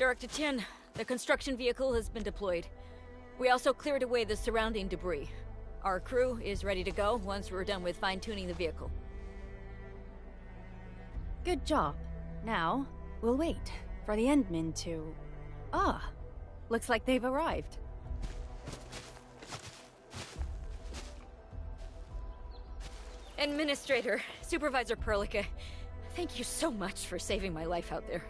Director Tin, the construction vehicle has been deployed. We also cleared away the surrounding debris. Our crew is ready to go once we're done with fine-tuning the vehicle. Good job. Now, we'll wait for the Endmen to... Ah, looks like they've arrived. Administrator, Supervisor Perlica, thank you so much for saving my life out there.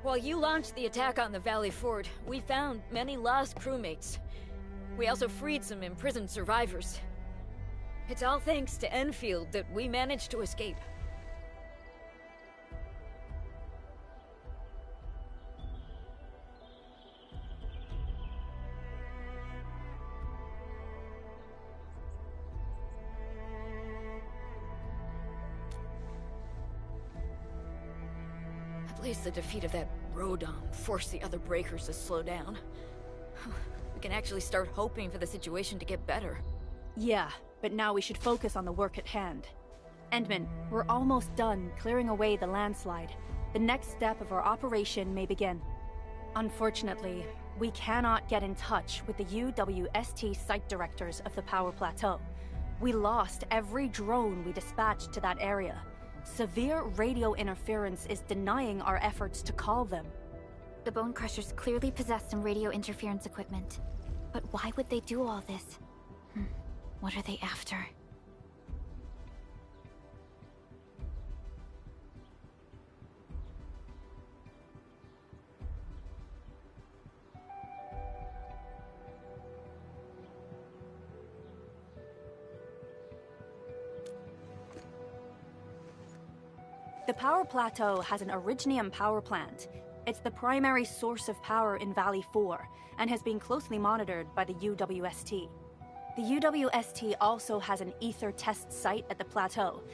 While you launched the attack on the Valley Ford, we found many lost crewmates. We also freed some imprisoned survivors. It's all thanks to Endfield that we managed to escape. At least the defeat of that Rodon forced the other breakers to slow down. We can actually start hoping for the situation to get better. Yeah, but now we should focus on the work at hand. Endman, we're almost done clearing away the landslide. The next step of our operation may begin. Unfortunately, we cannot get in touch with the UWST site directors of the Power Plateau. We lost every drone we dispatched to that area. Severe radio interference is denying our efforts to call them. The Bone Crushers clearly possess some radio interference equipment. But why would they do all this? What are they after? The Power Plateau has an Originium power plant. It's the primary source of power in Valley 4, and has been closely monitored by the UWST. The UWST also has an ether test site at the plateau.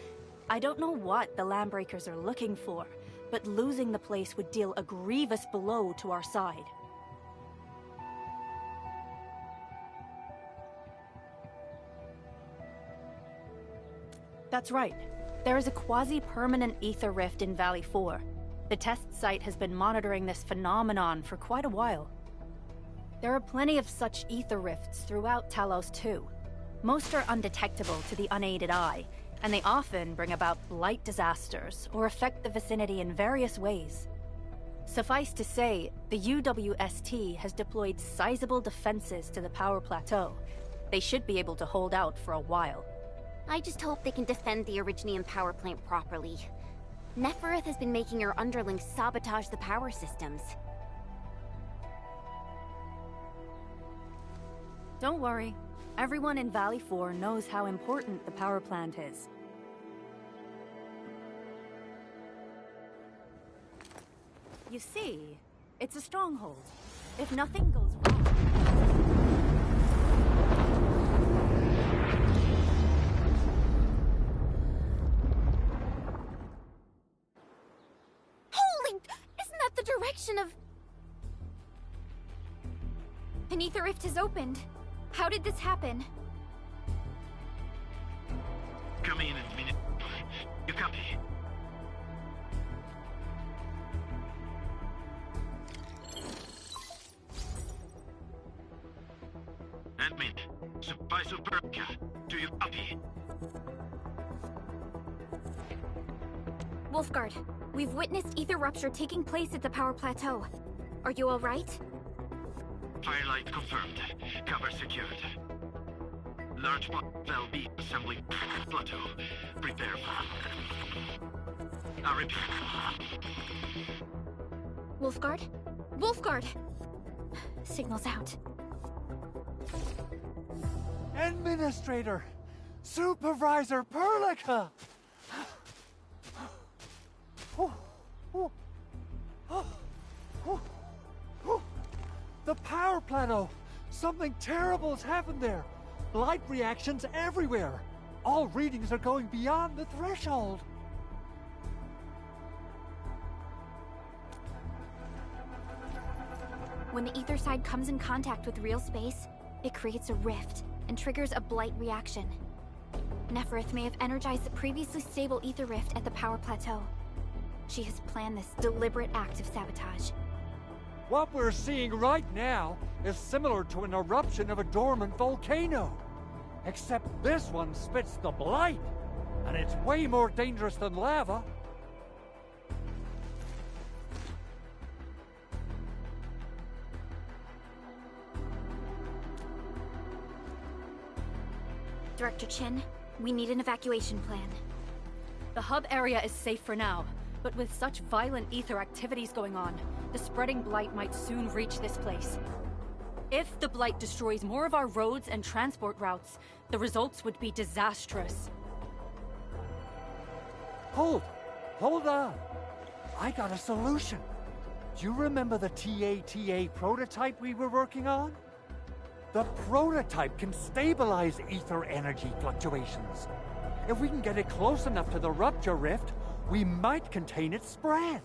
I don't know what the Landbreakers are looking for, but losing the place would deal a grievous blow to our side. That's right. There is a quasi-permanent ether rift in Valley 4. The test site has been monitoring this phenomenon for quite a while. There are plenty of such ether rifts throughout Talos too. Most are undetectable to the unaided eye, and they often bring about blight disasters or affect the vicinity in various ways. Suffice to say, the UWST has deployed sizable defenses to the Power Plateau. They should be able to hold out for a while. I just hope they can defend the Originium power plant properly. Nefereth has been making her underlings sabotage the power systems. Don't worry. Everyone in Valley 4 knows how important the power plant is. You see, it's a stronghold. If nothing goes wrong... Direction of... An ether rift has opened. How did this happen? Come in a minute. You copy? Admin, Supervisor Perka, do you copy? Wolfguard, we've witnessed ether rupture taking place at the Power Plateau. Are you alright? Firelight confirmed. Cover secured. Large Val B assembling plateau. Prepare for... I repeat. Wolfguard? Wolfguard! Signal's out. Administrator! Supervisor Perlica! The power plateau! Something terrible's happened there! Light reactions everywhere! All readings are going beyond the threshold! When the ether side comes in contact with real space, it creates a rift and triggers a blight reaction. Nefereth may have energized the previously stable ether rift at the power plateau. she has planned this deliberate act of sabotage. What we're seeing right now is similar to an eruption of a dormant volcano. Except this one spits the blight, and it's way more dangerous than lava. Director Chin, we need an evacuation plan. The hub area is safe for now, but with such violent ether activities going on, the spreading blight might soon reach this place. If the blight destroys more of our roads and transport routes, the results would be disastrous. Hold on. I got a solution. Do you remember the TATA prototype we were working on? The prototype can stabilize ether energy fluctuations. If we can get it close enough to the rupture rift, we might contain its spread.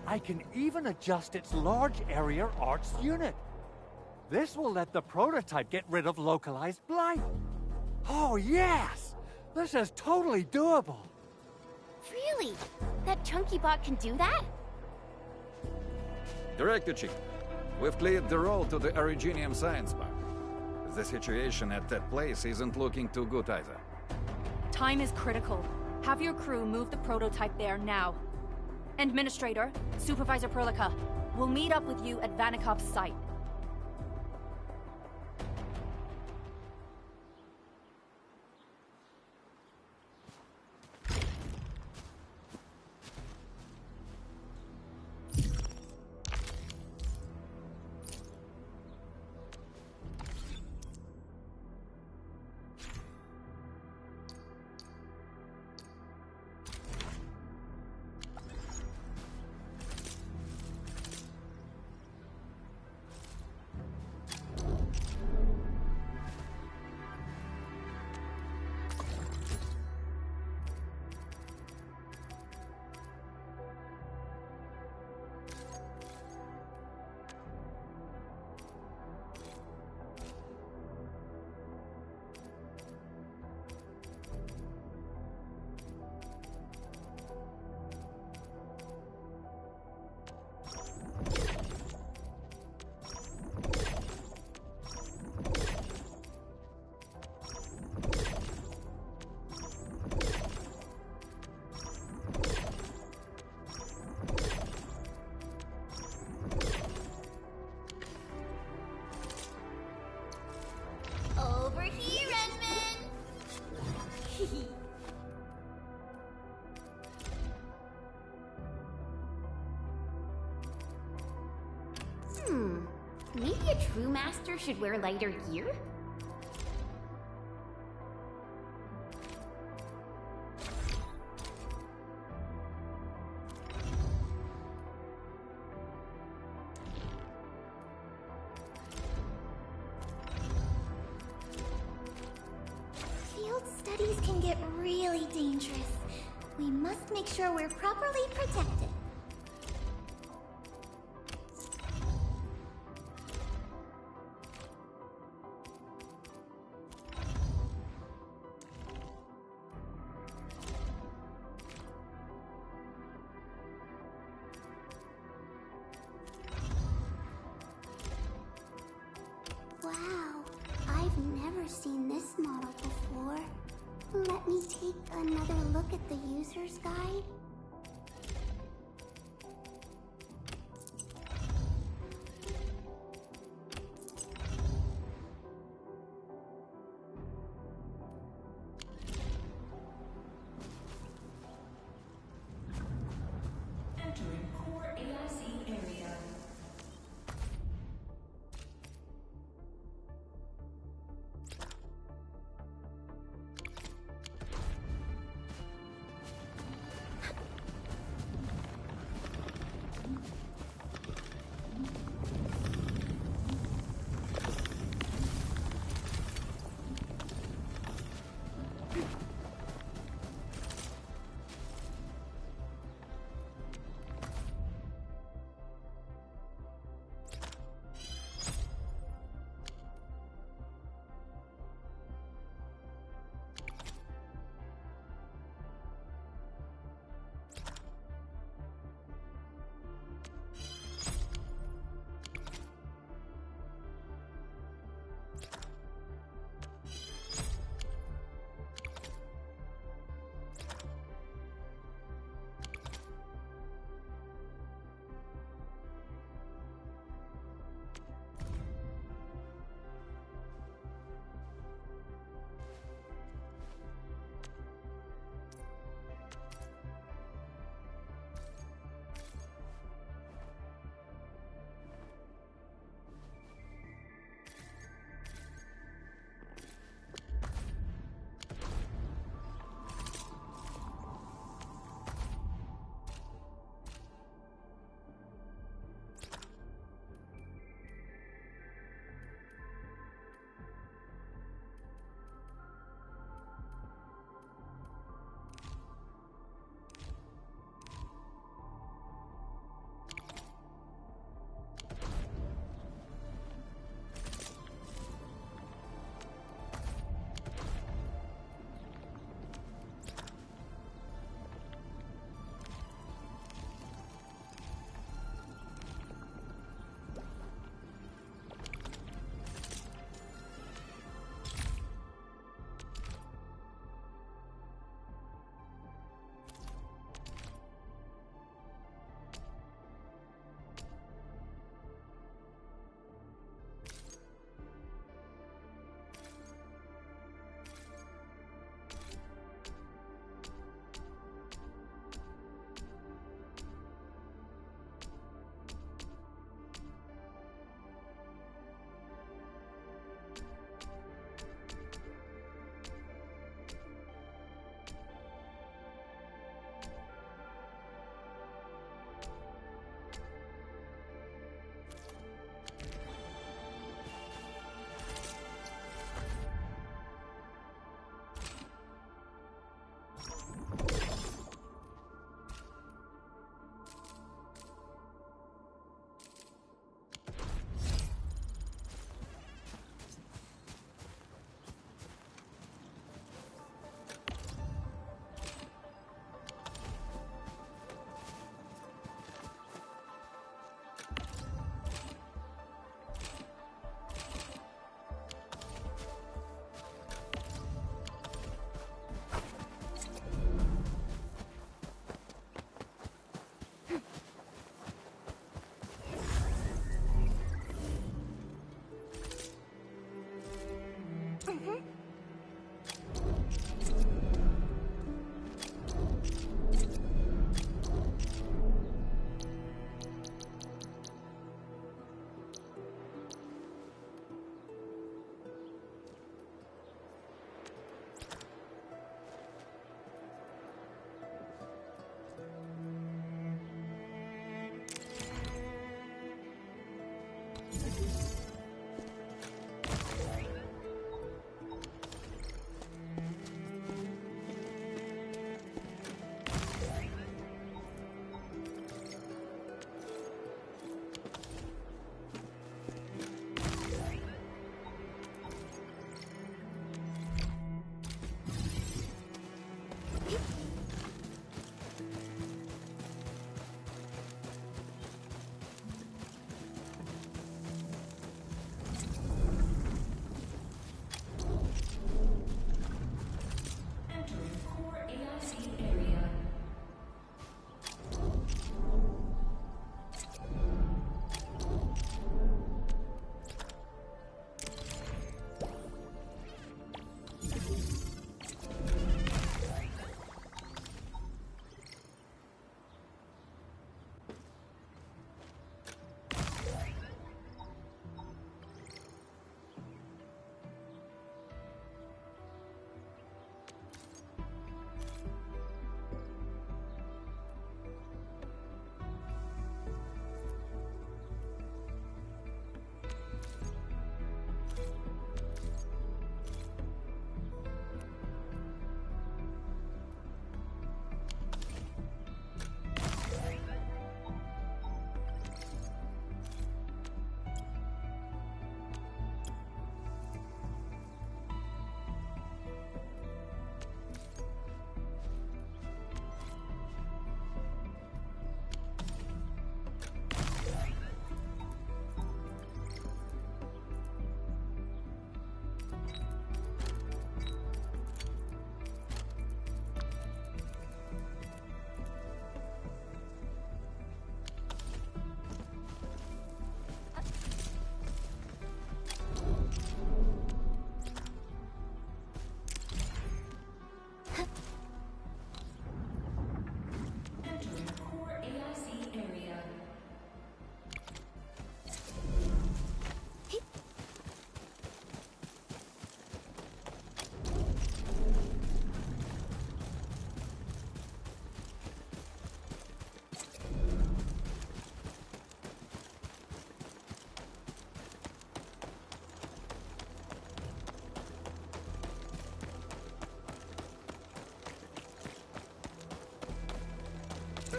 I can even adjust its large area arcs unit. This will let the prototype get rid of localized blight. Oh yes! This is totally doable. Really? That chunky bot can do that? Director Chief, we've cleared the road to the Originium Science Park. The situation at that place isn't looking too good either. Time is critical. Have your crew move the prototype there now. Administrator, Supervisor Perlica, we'll meet up with you at Vanikov's site. Over here, Edmund! Maybe a true master should wear lighter gear? Field studies can get really dangerous. We must make sure we're properly protected. Wow, I've never seen this model before. Let me take another look at the user's guide. Entering core AIC area.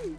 Hey.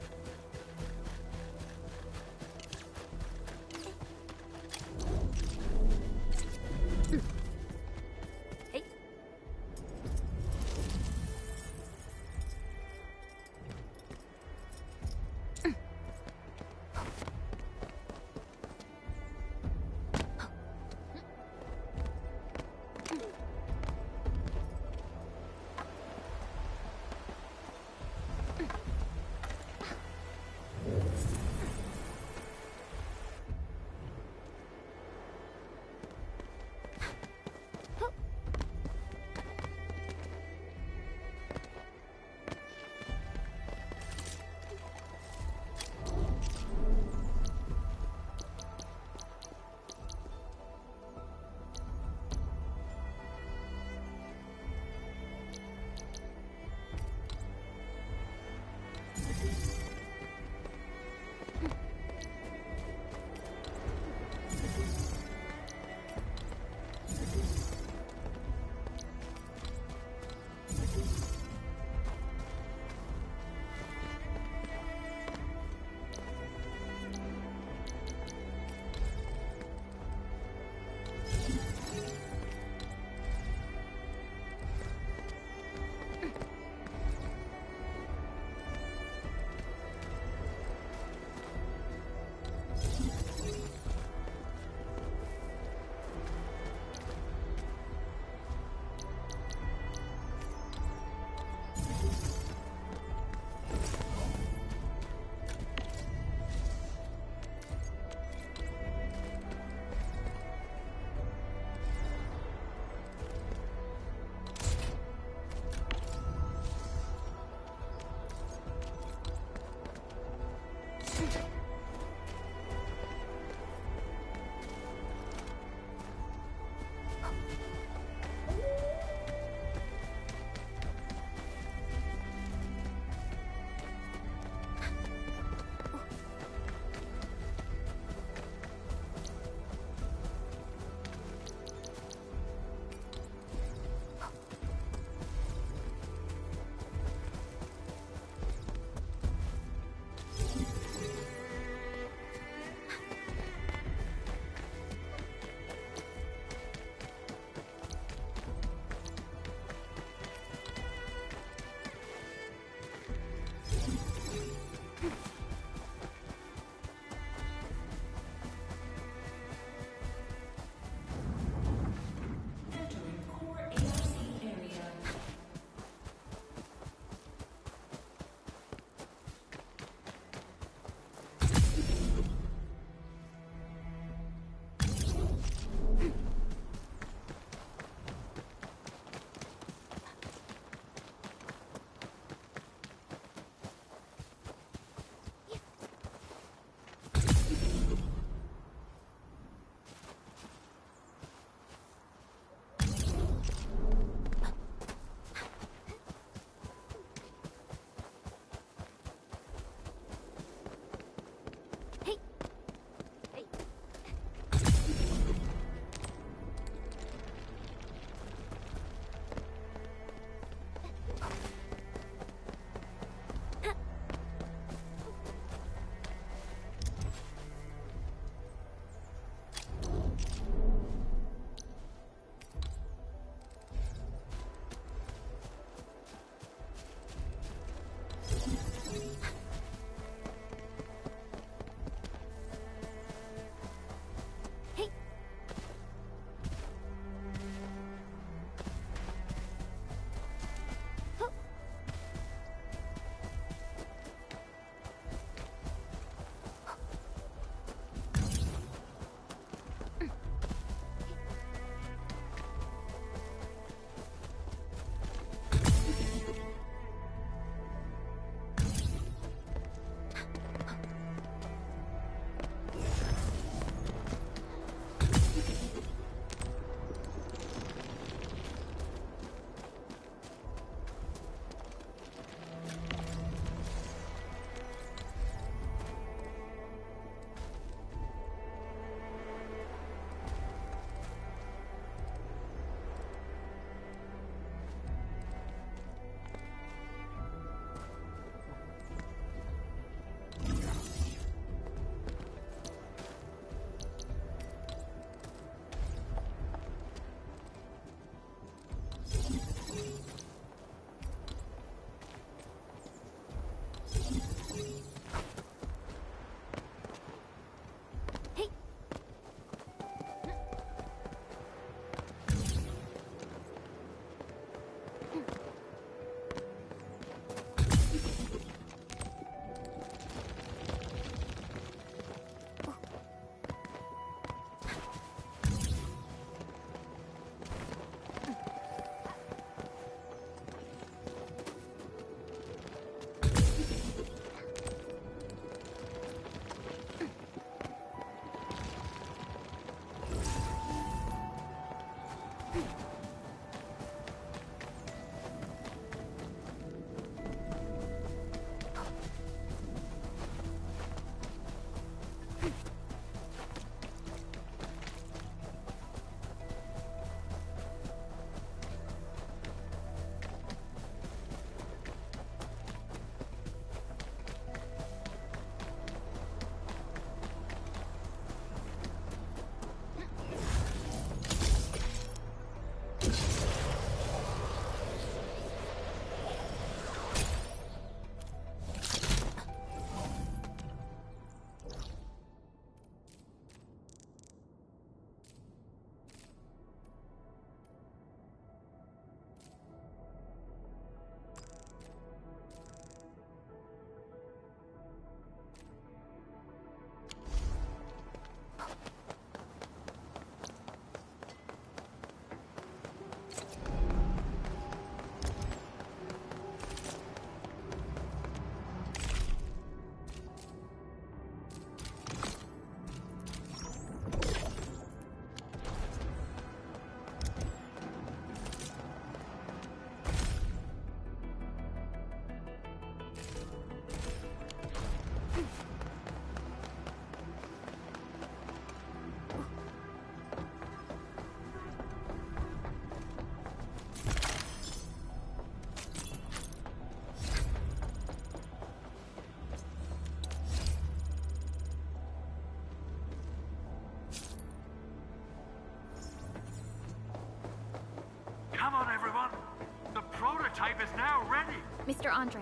Mr. Andre,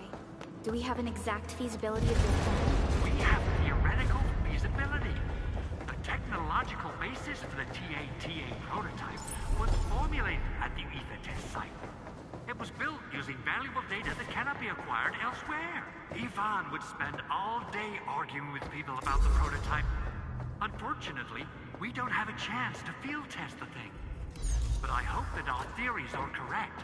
do we have an exact feasibility of your plan? We have theoretical feasibility. The technological basis for the TA prototype was formulated at the Ether test site. It was built using valuable data that cannot be acquired elsewhere. Ivan would spend all day arguing with people about the prototype. Unfortunately, we don't have a chance to field test the thing. But I hope that our theories are correct.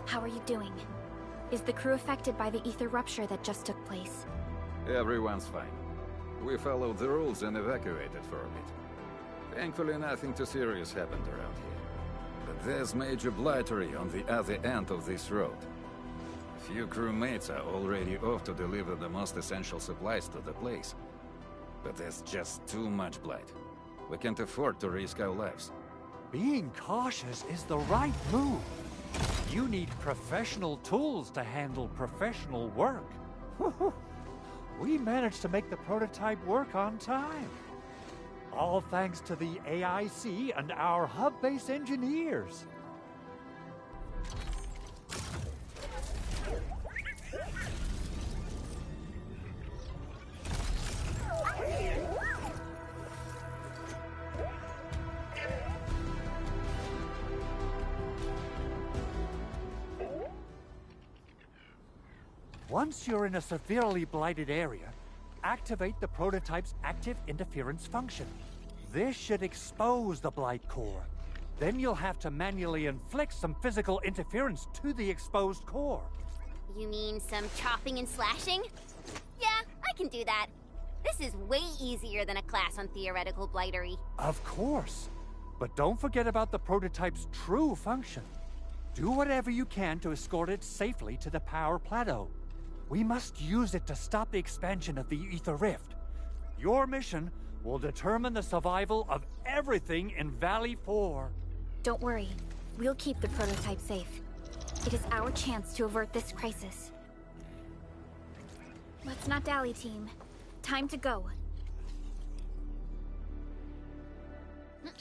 How are you doing? Is the crew affected by the ether rupture that just took place? Everyone's fine. We followed the rules and evacuated for a bit. Thankfully, nothing too serious happened around here. But there's major blightery on the other end of this road. A few crewmates are already off to deliver the most essential supplies to the place. But there's just too much blight. We can't afford to risk our lives. Being cautious is the right move. You need professional tools to handle professional work. We managed to make the prototype work on time. All thanks to the AIC and our hub-base engineers. Once you're in a severely blighted area, activate the prototype's active interference function. This should expose the blight core. Then you'll have to manually inflict some physical interference to the exposed core. You mean some chopping and slashing? Yeah, I can do that. This is way easier than a class on theoretical blightery. Of course. But don't forget about the prototype's true function. Do whatever you can to escort it safely to the power plateau. We must use it to stop the expansion of the Ether Rift. Your mission will determine the survival of everything in Valley 4. Don't worry. We'll keep the prototype safe. It is our chance to avert this crisis. Let's not dally, team. Time to go.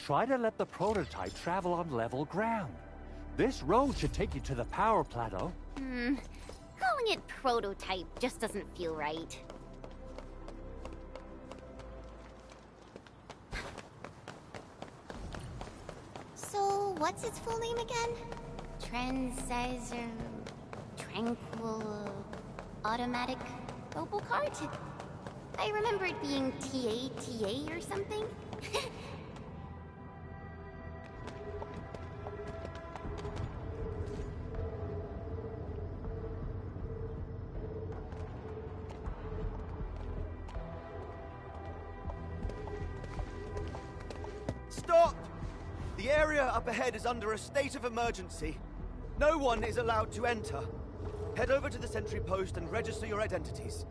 Try to let the prototype travel on level ground. This road should take you to the power plateau. Calling it prototype just doesn't feel right. So, what's its full name again? Tranquil... Automatic... Robocart? I remember it being TA or something. Stop! The area up ahead is under a state of emergency. No one is allowed to enter. Head over to the sentry post and register your identities.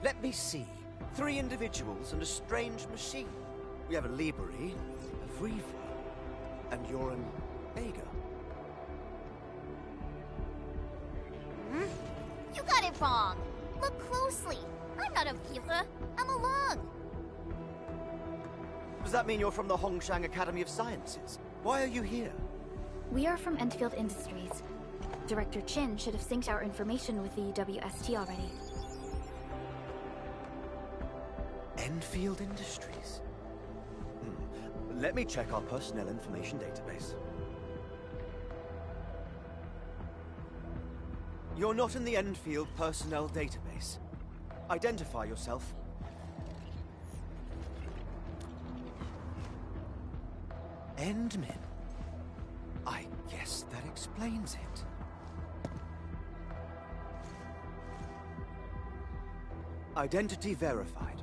Let me see. 3 individuals and a strange machine. We have a Liberi, a Vriva, and you're an Aga. You got it wrong. Look closely. I'm not a Vriva. I'm a Lung. Does that mean you're from the Hongshang Academy of Sciences? Why are you here? We are from Endfield Industries. Director Chin should have synced our information with the WST already. Endfield Industries? Let me check our personnel information database. You're not in the Endfield personnel database. Identify yourself. Endmin. I guess that explains it. Identity verified.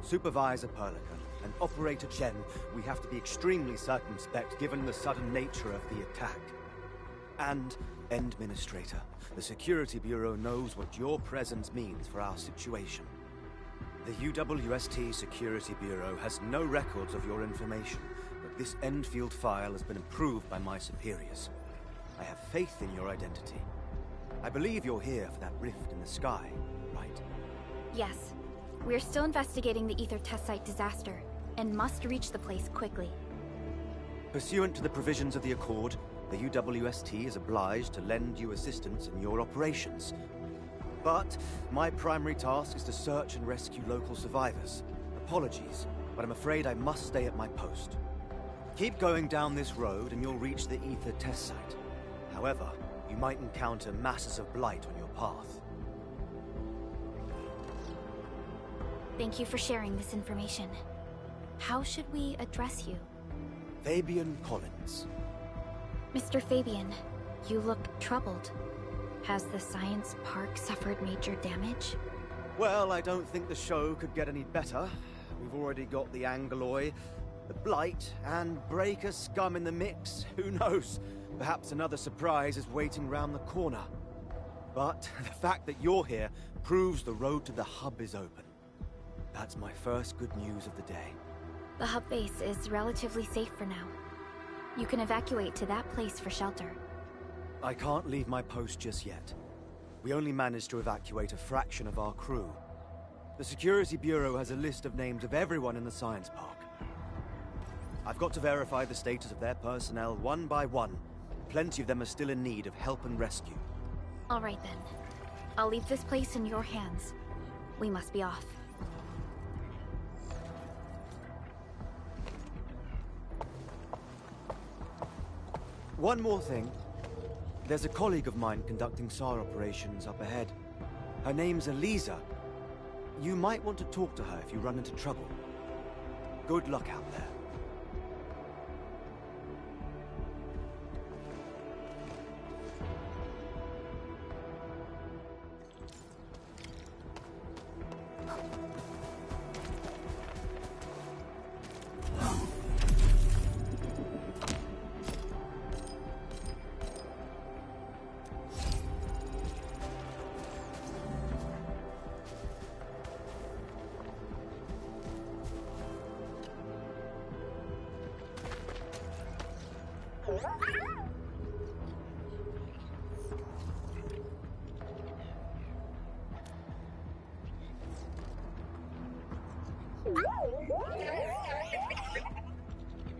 Supervisor Perlica and Operator Chen, we have to be extremely circumspect given the sudden nature of the attack. And Administrator, the Security Bureau knows what your presence means for our situation. The UWST Security Bureau has no records of your information, but this Endfield file has been approved by my superiors. I have faith in your identity. I believe you're here for that rift in the sky, right? Yes. We're still investigating the Ether test site disaster, and must reach the place quickly. Pursuant to the provisions of the Accord, the UWST is obliged to lend you assistance in your operations. But my primary task is to search and rescue local survivors. Apologies, but I'm afraid I must stay at my post. Keep going down this road and you'll reach the Ether test site. However, you might encounter masses of blight on your path. Thank you for sharing this information. How should we address you? Fabian Collins. Mr. Fabian, you look troubled. Has the science park suffered major damage? Well, I don't think the show could get any better. We've already got the Angoloi, the Blight, and Breaker scum in the mix. Who knows? Perhaps another surprise is waiting round the corner. But the fact that you're here proves the road to the hub is open. That's my first good news of the day. The hub base is relatively safe for now. You can evacuate to that place for shelter. I can't leave my post just yet. We only managed to evacuate a fraction of our crew. The Security Bureau has a list of names of everyone in the science park. I've got to verify the status of their personnel one by one. Plenty of them are still in need of help and rescue. All right then. I'll leave this place in your hands. We must be off. One more thing. There's a colleague of mine conducting SAR operations up ahead. Her name's Eliza. You might want to talk to her if you run into trouble. Good luck out there.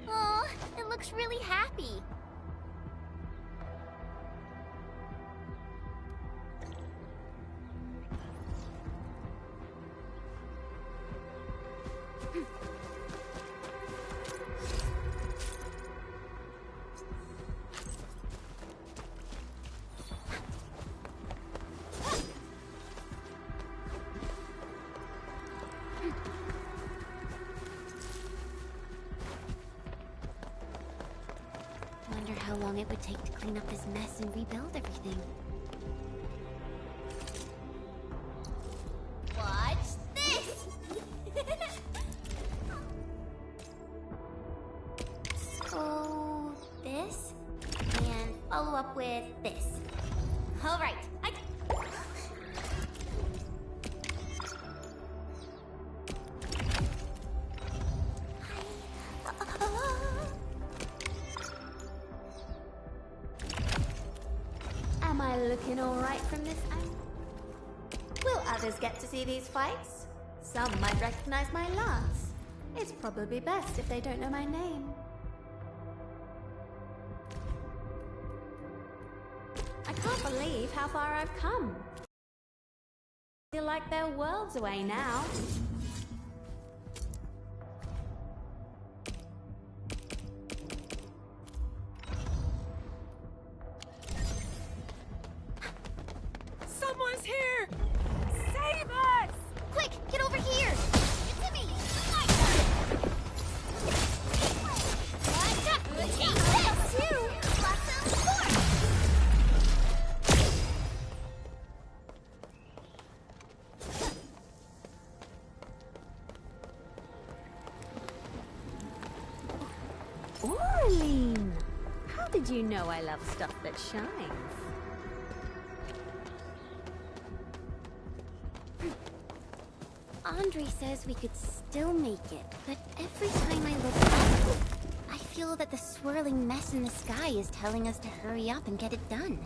Aw, it looks really happy. Wonder how long it would take to clean up this mess and rebuild everything. Watch this! So, this, and follow up with this. All right, Am I looking all right from this angle? Will others get to see these fights? Some might recognize my lance. It's probably best if they don't know my name. how far I've come. Feel like they're worlds away now. Someone's here! Save us! Quick, get over here! Get to me! Take this! Two! Blossom four! Orlean! How did you know I love stuff that shines? Andre says we could still make it, but every time I look up, I feel that the swirling mess in the sky is telling us to hurry up and get it done.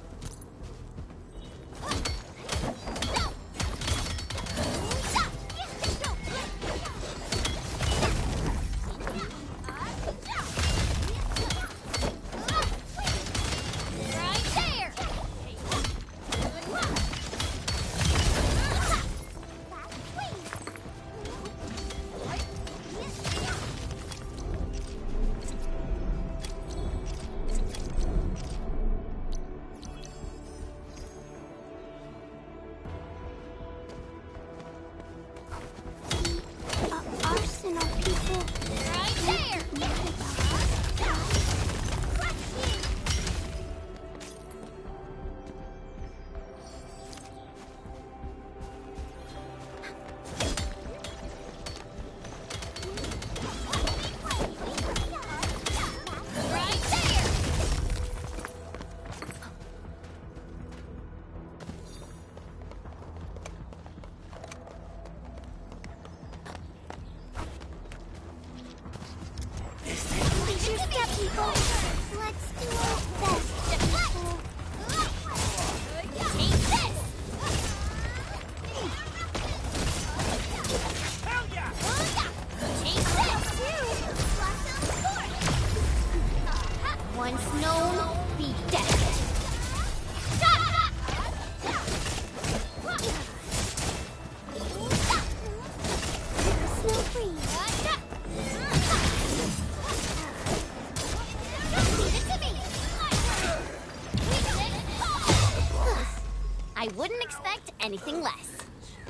I wouldn't expect anything less.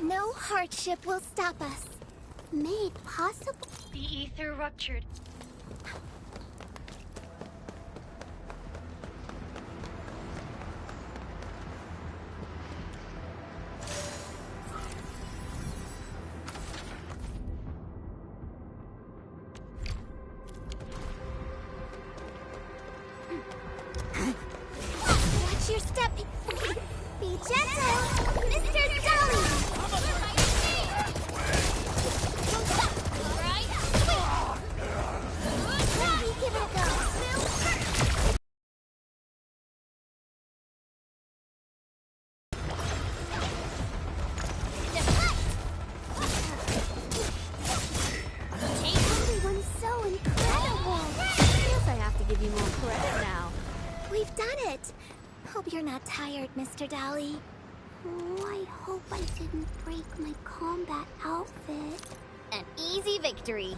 No hardship will stop us. Made possible. The ether ruptured. Watch your step. Be gentle, Mr. Dolly. Let me give it a go. Everyone's so incredible. Guess I have to give you more credit now. We've done it. Hope you're not tired, Mr. Dolly. Oh, I hope I didn't break my combat outfit. An easy victory.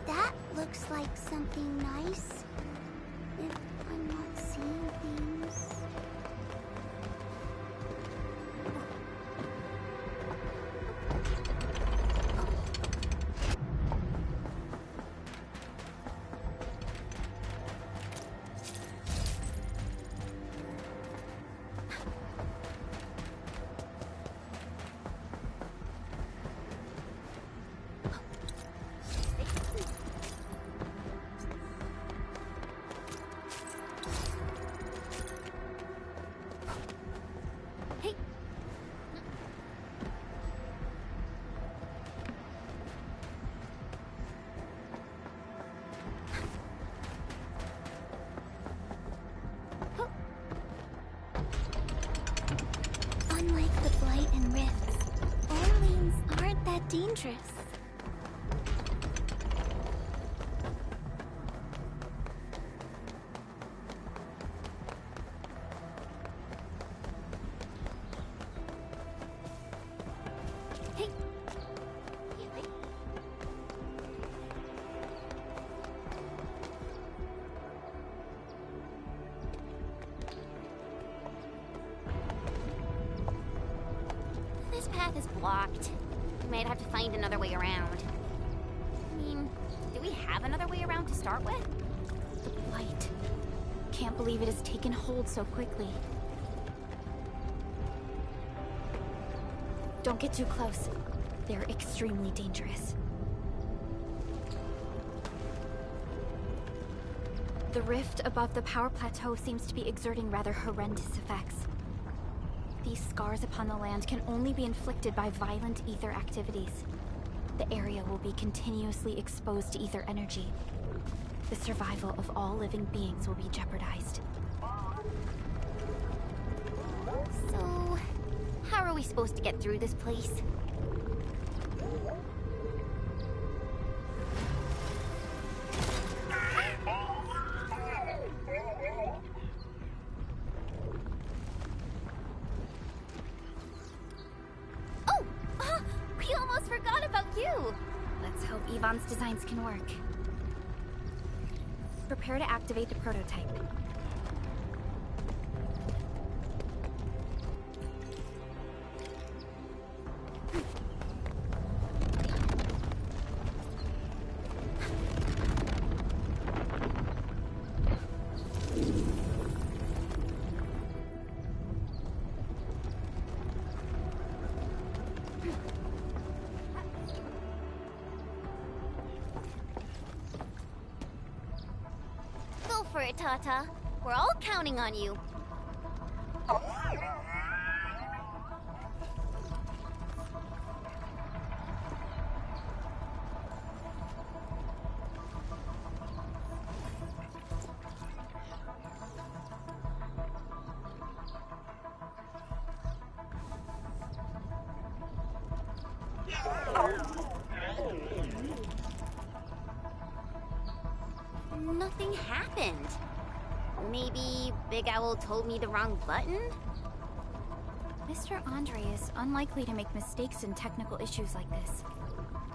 That looks like something nice. If I'm not seeing things. dangerous. Hey. This path is blocked. We might have to find another way around. I mean, do we have another way around to start with? The blight. Can't believe it has taken hold so quickly. Don't get too close. They're extremely dangerous. The rift above the power plateau seems to be exerting rather horrendous effects. These scars upon the land can only be inflicted by violent ether activities. The area will be continuously exposed to ether energy. The survival of all living beings will be jeopardized. So, how are we supposed to get through this place? We almost forgot about you! Let's hope Yvonne's designs can work. Prepare to activate the prototype. Go for it, Tata. We're all counting on you. Nothing happened. Maybe Big Owl told me the wrong button? Mr. Andre is unlikely to make mistakes in technical issues like this.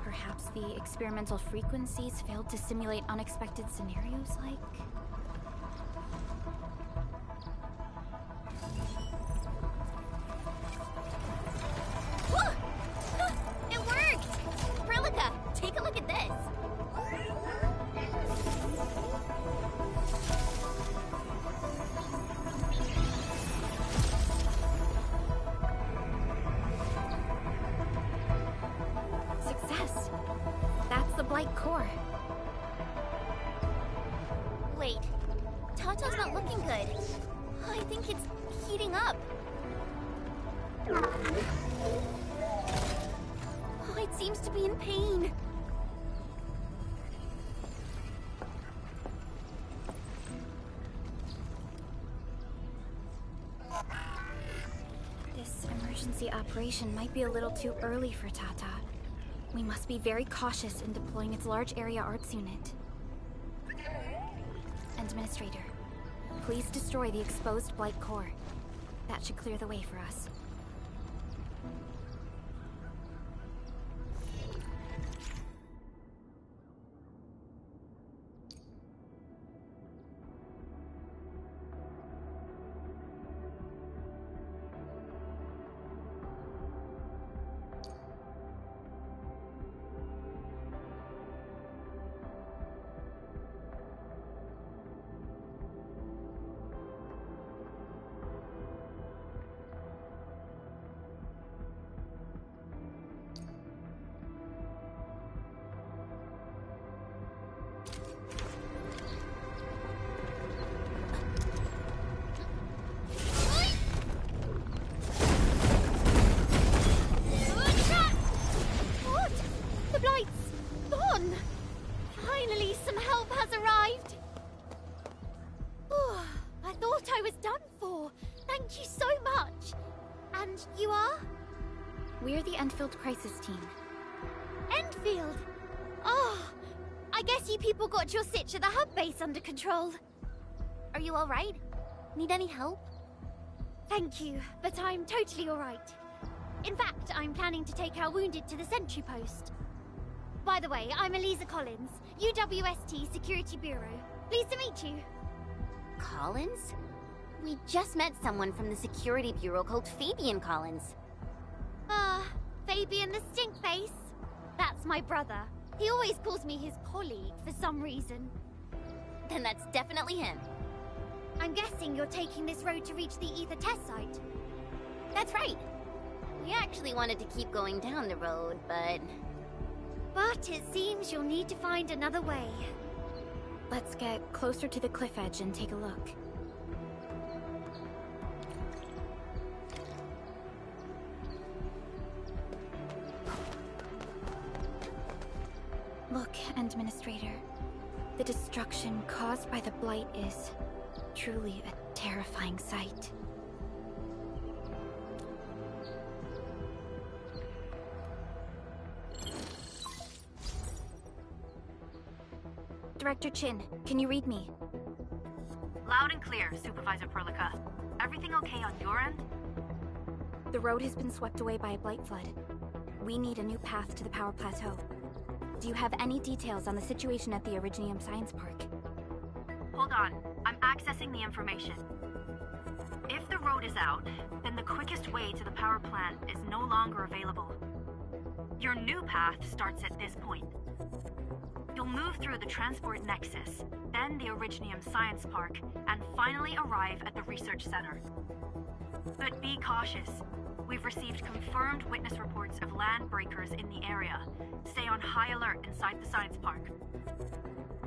Perhaps the experimental frequencies failed to simulate unexpected scenarios like... It worked! Prilica, take a look at this! Success! That's the Blight core. Wait, Tata's not looking good. I think it's heating up. Oh, it seems to be in pain. This emergency operation might be a little too early for Tata. We must be very cautious in deploying its large area arts unit. Administrator, please destroy the exposed Blight core. That should clear the way for us. And you are? We're the Endfield Crisis Team. guess you people got your sitch at the hub base under control. Are you alright? Need any help? Thank you, but I'm totally alright. In fact, I'm planning to take our wounded to the sentry post. By the way, I'm Eliza Collins, UWST Security Bureau. Pleased to meet you. Collins? We just met someone from the Security Bureau called Fabian Collins. Fabian the Stinkface? That's my brother. He always calls me his colleague for some reason. Then that's definitely him. I'm guessing you're taking this road to reach the Ether test site. That's right. We actually wanted to keep going down the road, but... But it seems you'll need to find another way. Let's get closer to the cliff edge and take a look. Look, Administrator. The destruction caused by the Blight is truly a terrifying sight. Director Chin, can you read me? Loud and clear, Supervisor Perlica. Everything okay on your end? The road has been swept away by a Blight flood. We need a new path to the power plateau. Do you have any details on the situation at the Originium Science Park? Hold on, I'm accessing the information. If the road is out, then the quickest way to the power plant is no longer available. Your new path starts at this point. You'll move through the Transport Nexus, then the Originium Science Park, and finally arrive at the Research Center. But be cautious. We've received confirmed witness reports of land breakers in the area. Stay on high alert inside the Science Park.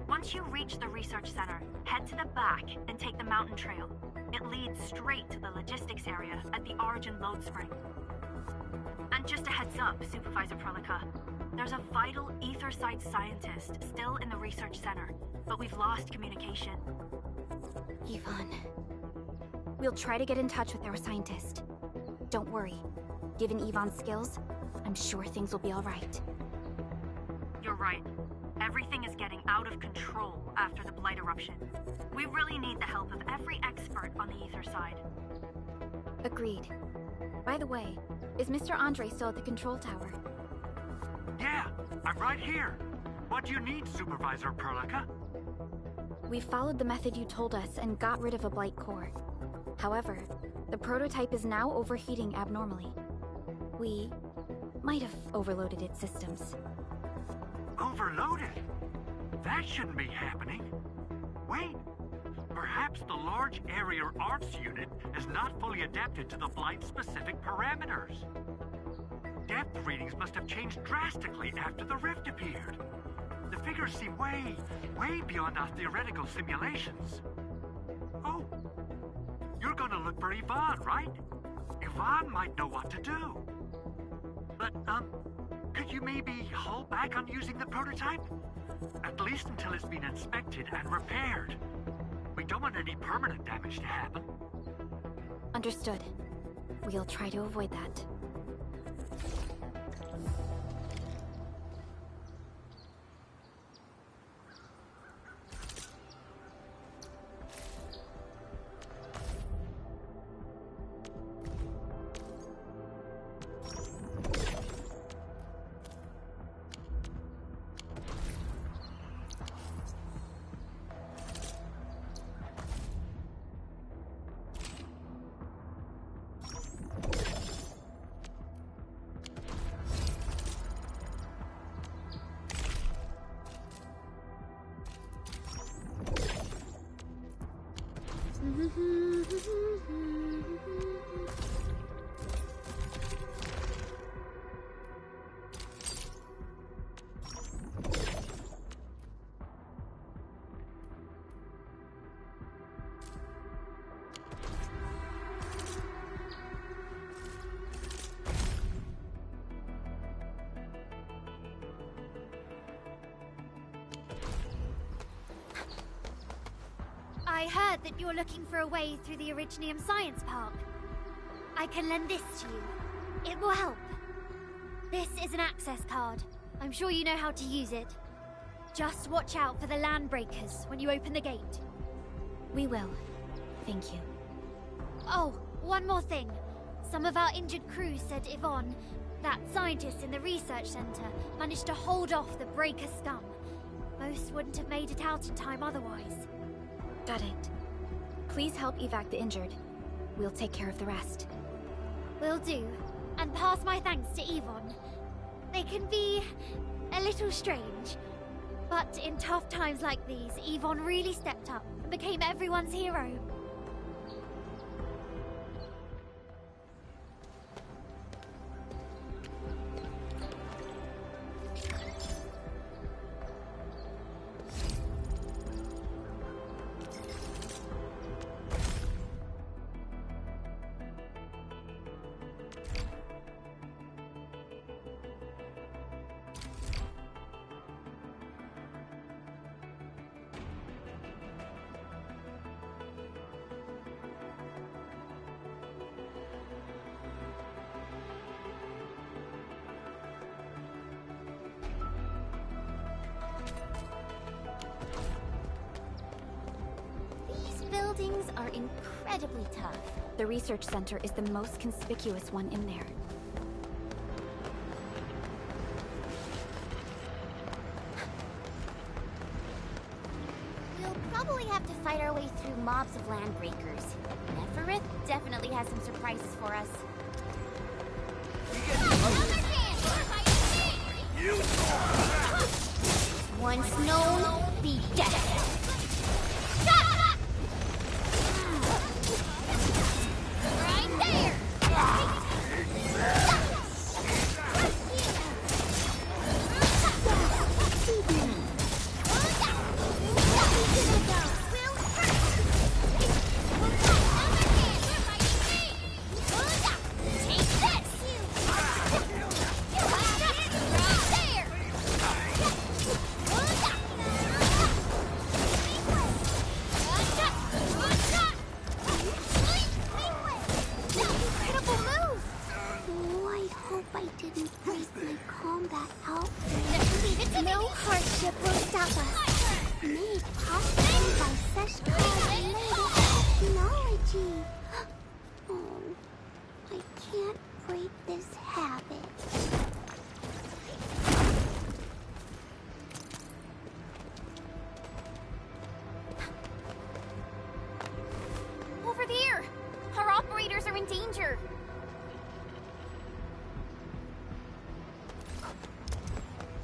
Once you reach the Research Center, head to the back and take the mountain trail. It leads straight to the logistics area at the Origin Load Spring. And just a heads up, Supervisor Perlica. There's a vital ether site scientist still in the Research Center, but we've lost communication. Yvonne. We'll try to get in touch with our scientist. Don't worry. Given Yvonne's skills, I'm sure things will be all right. You're right. Everything is getting out of control after the Blight eruption. We really need the help of every expert on the ether side. Agreed. By the way, is Mr. Andre still at the control tower? Yeah, I'm right here. What do you need, Supervisor Perlica? We followed the method you told us and got rid of a Blight core. However, the prototype is now overheating abnormally. We might have overloaded its systems. Overloaded? That shouldn't be happening. Wait, perhaps the large area arts unit is not fully adapted to the Blight-specific parameters. Depth readings must have changed drastically after the rift appeared. The figures seem way beyond our theoretical simulations. Oh, you're gonna look for Yvonne, right? Yvonne might know what to do. But, could you maybe hold back on using the prototype? At least until it's been inspected and repaired. We don't want any permanent damage to happen. Understood. We'll try to avoid that. I heard that you're looking for a way through the Originium Science Park. I can lend this to you. It will help. This is an access card. I'm sure you know how to use it. Just watch out for the land breakers when you open the gate. We will. Thank you. Oh, one more thing. Some of our injured crew said Yvonne, that scientist in the research center, managed to hold off the breaker scum. Most wouldn't have made it out in time otherwise. Got it. Please help evac the injured. We'll take care of the rest. Will do. And pass my thanks to Yvonne. They can be a little strange. But in tough times like these, Yvonne really stepped up and became everyone's hero. Buildings are incredibly tough. The research center is the most conspicuous one in there. We'll probably have to fight our way through mobs of land breakers. Neferith definitely has some surprises for us. Once known, be destined.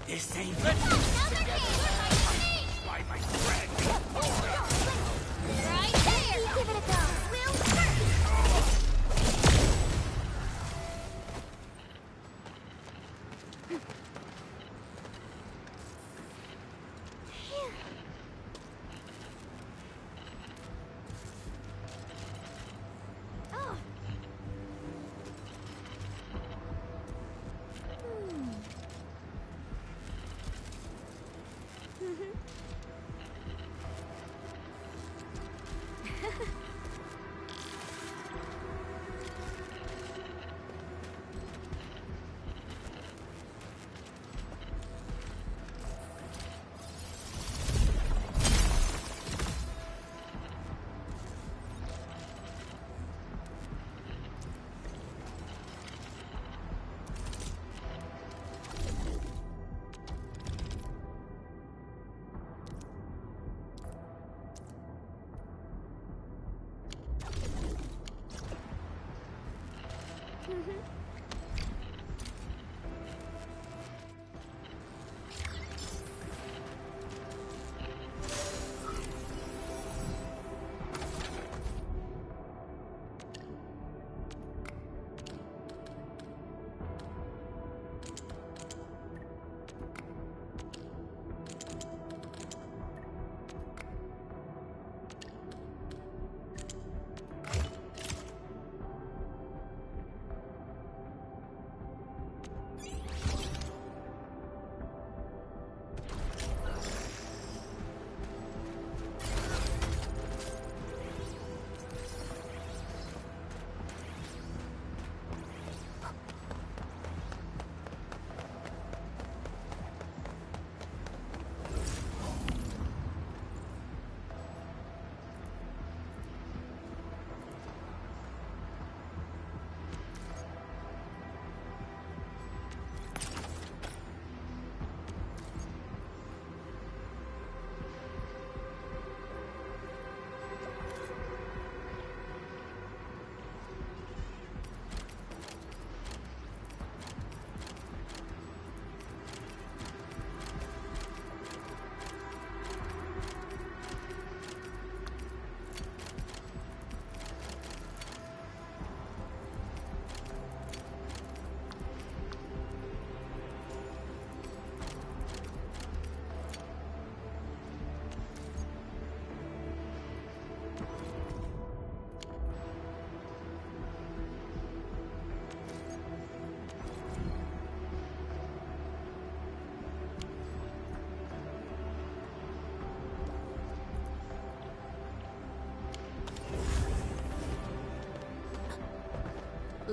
This ain't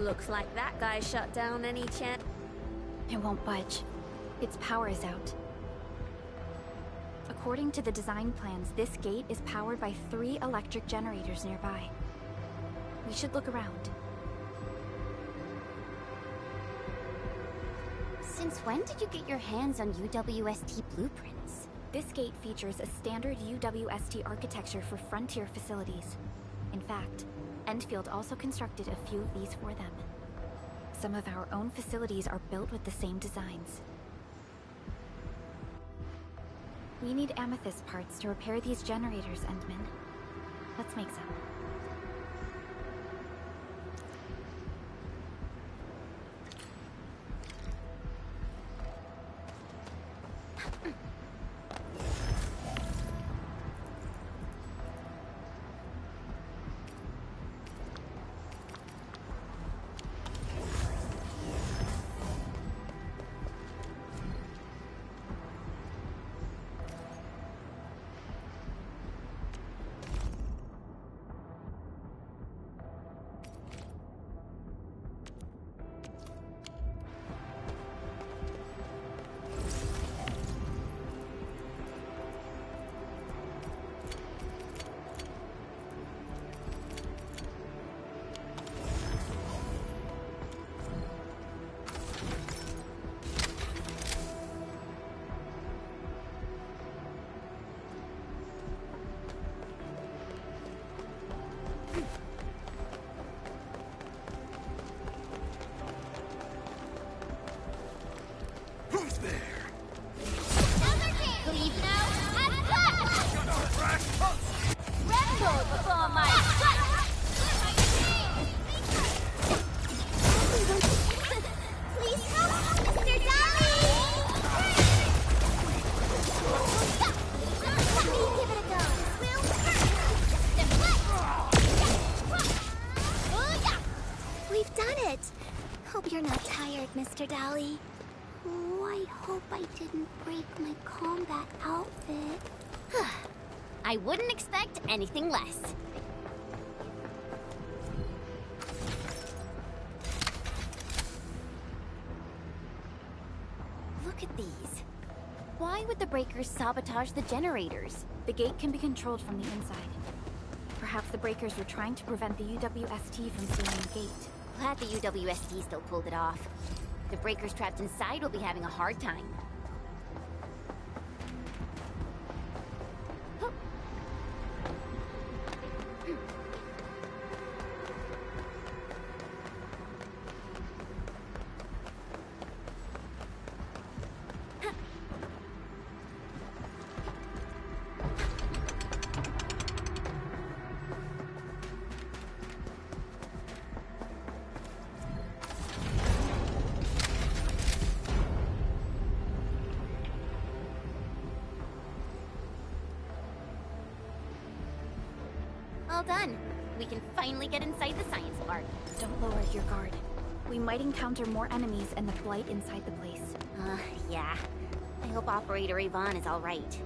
Looks like that guy shut down any chance. It won't budge. Its power is out. According to the design plans, this gate is powered by 3 electric generators nearby. We should look around. Since when did you get your hands on UWST blueprints? This gate features a standard UWST architecture for frontier facilities. In fact, Endfield also constructed a few of these for them. Some of our own facilities are built with the same designs. We need amethyst parts to repair these generators, Endman. Let's make some. Mr. Dally. Oh, I hope I didn't break my combat outfit. I wouldn't expect anything less. Look at these. Why would the breakers sabotage the generators? The gate can be controlled from the inside. Perhaps the breakers were trying to prevent the UWST from stealing the gate. Glad the UWST still pulled it off. The breakers trapped inside will be having a hard time. All done. We can finally get inside the science park. Don't lower your guard. We might encounter more enemies and the blight inside the place. Yeah. I hope Operator Yvonne is all right.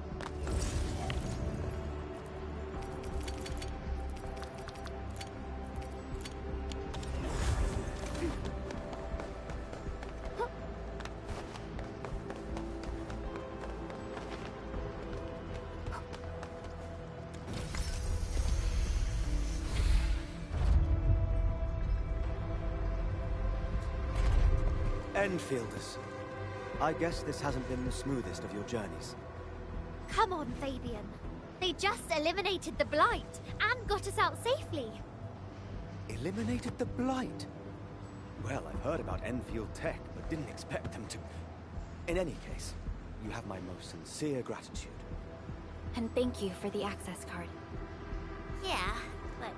Enfielders. I guess this hasn't been the smoothest of your journeys. Come on, Fabian. They just eliminated the blight and got us out safely. Eliminated the blight? Well, I've heard about Enfield tech, but didn't expect them to... In any case, you have my most sincere gratitude. And thank you for the access card. Yeah, but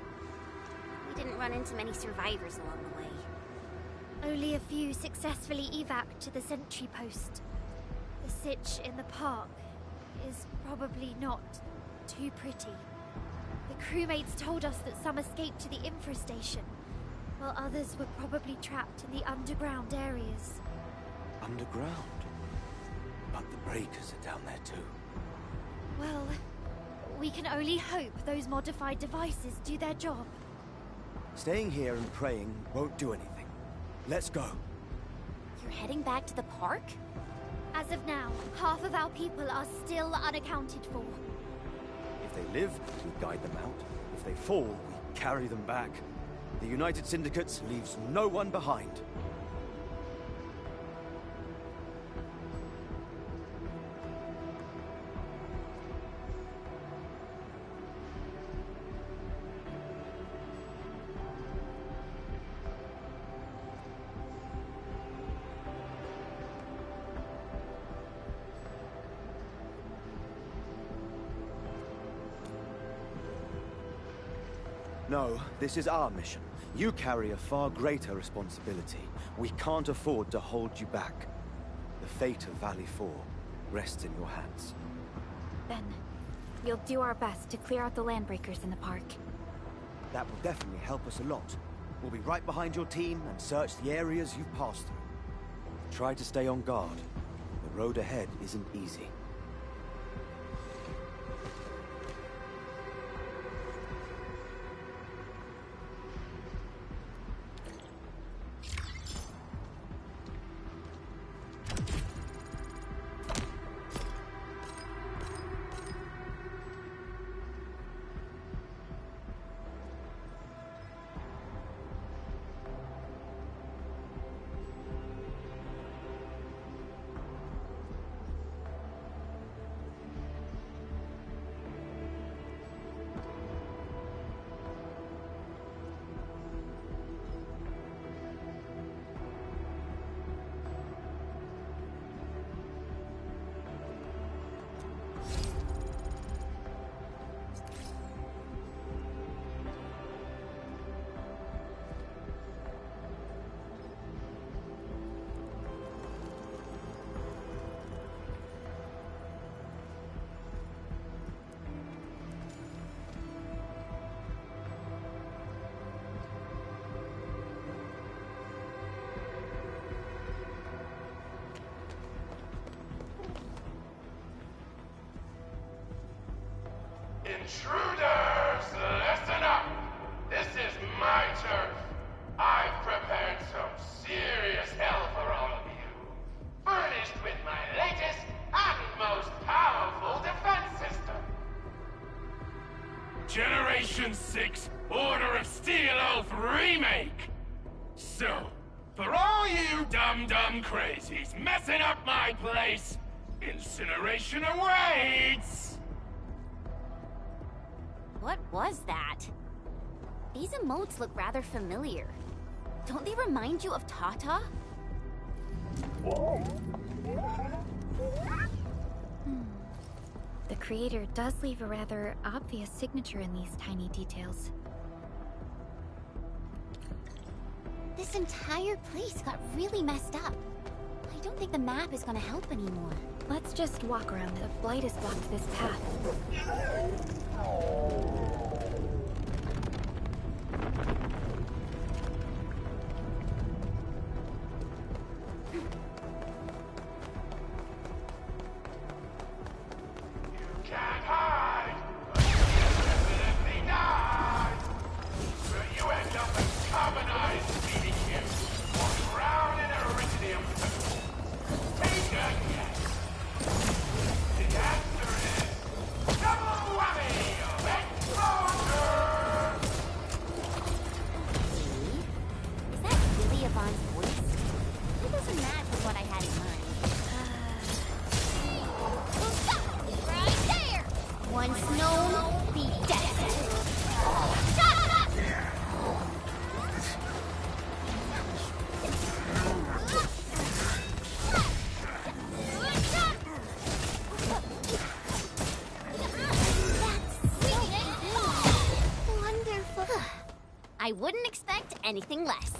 we didn't run into many survivors along the way. Only a few successfully evac'd to the sentry post. The sitch in the park is probably not too pretty. The crewmates told us that some escaped to the infrastation, while others were probably trapped in the underground areas. Underground? But the breakers are down there too. Well, we can only hope those modified devices do their job. Staying here and praying won't do anything. Let's go. You're heading back to the park? As of now, half of our people are still unaccounted for. If they live, we guide them out. If they fall, we carry them back. The United Syndicate leaves no one behind. No, this is our mission. You carry a far greater responsibility. We can't afford to hold you back. The fate of Valley 4 rests in your hands. Then, we'll do our best to clear out the landbreakers in the park. That will definitely help us a lot. We'll be right behind your team and search the areas you've passed through. Try to stay on guard. The road ahead isn't easy. Intruders, listen up! This is my turf. I've prepared some serious hell for all of you. Furnished with my latest and most powerful defense system. Generation 6 Order of Steel Oath Remake! So, for all you dumb crazies messing up my place, incineration awaits! What was that? These emotes look rather familiar. Don't they remind you of Tata? The creator does leave a rather obvious signature in these tiny details. This entire place got really messed up. I don't think the map is gonna help anymore. Let's just walk around. The blight has blocked this path. I wouldn't expect anything less.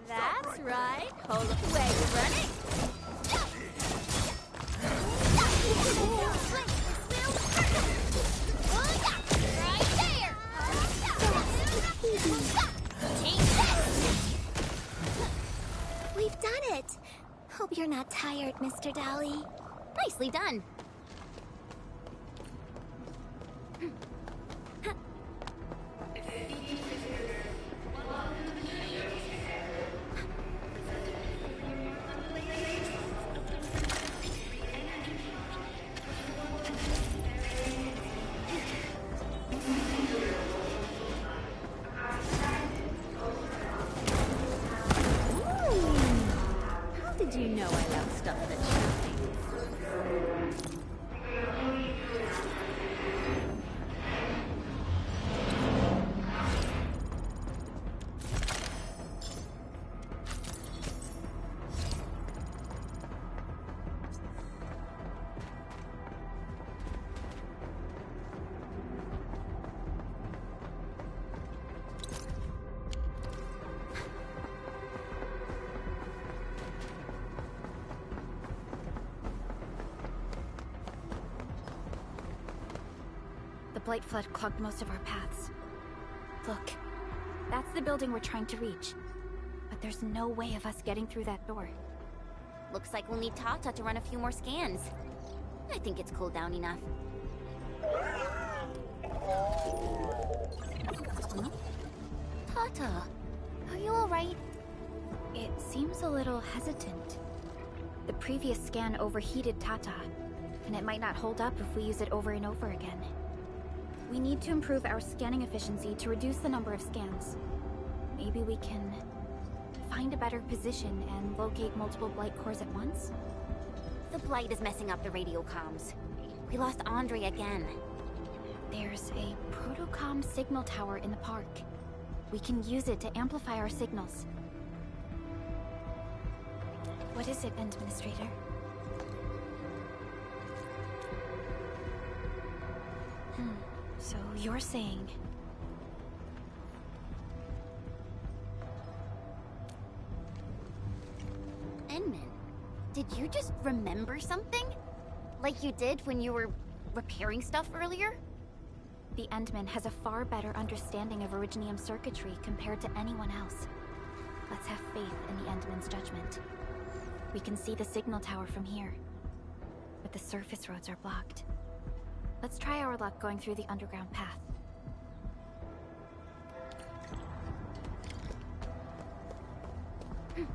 That's right. Hold up. Where you running? Right there! We've done it! Hope you're not tired, Mr. Dally. Nicely done. The Blight Flood clogged most of our paths. Look, that's the building we're trying to reach. But there's no way of us getting through that door. Looks like we'll need Tata to run a few more scans. I think it's cooled down enough. Tata, are you alright? It seems a little hesitant. The previous scan overheated Tata, and it might not hold up if we use it over and over again. We need to improve our scanning efficiency to reduce the number of scans. Maybe we can find a better position and locate multiple Blight cores at once? The Blight is messing up the radio comms. We lost Andre again. There's a protocom signal tower in the park. We can use it to amplify our signals. What is it, Administrator? So you're saying... Enman, did you just remember something? Like you did when you were repairing stuff earlier? The Endman has a far better understanding of Originium circuitry compared to anyone else. Let's have faith in the Endman's judgment. We can see the signal tower from here, but the surface roads are blocked. Let's try our luck going through the underground path. You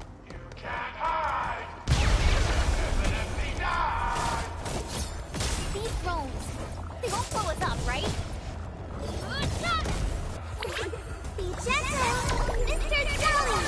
can't hide! You definitely die! These drones, they won't blow us up, right? Be gentle, Mr. Scully!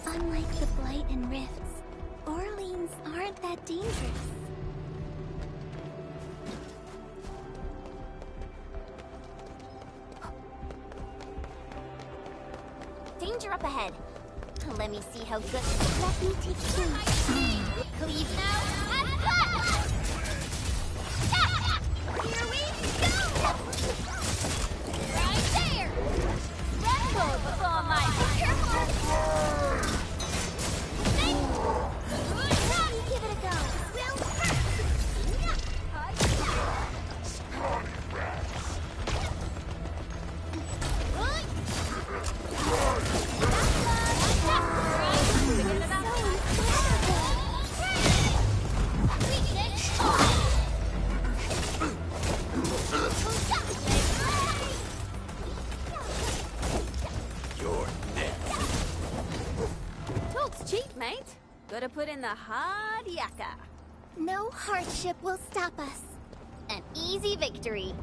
Unlike the Blight and Rifts, Orleans aren't that dangerous. Danger up ahead. Let me see how good... Let me take two. Cleave now, and flash! Here we go! Right there! Red bull before my... Be careful! Give it a go. Will hurt! Talk's cheap, mate. Gotta put in the hard yakka. No hardship will stop us. An easy victory.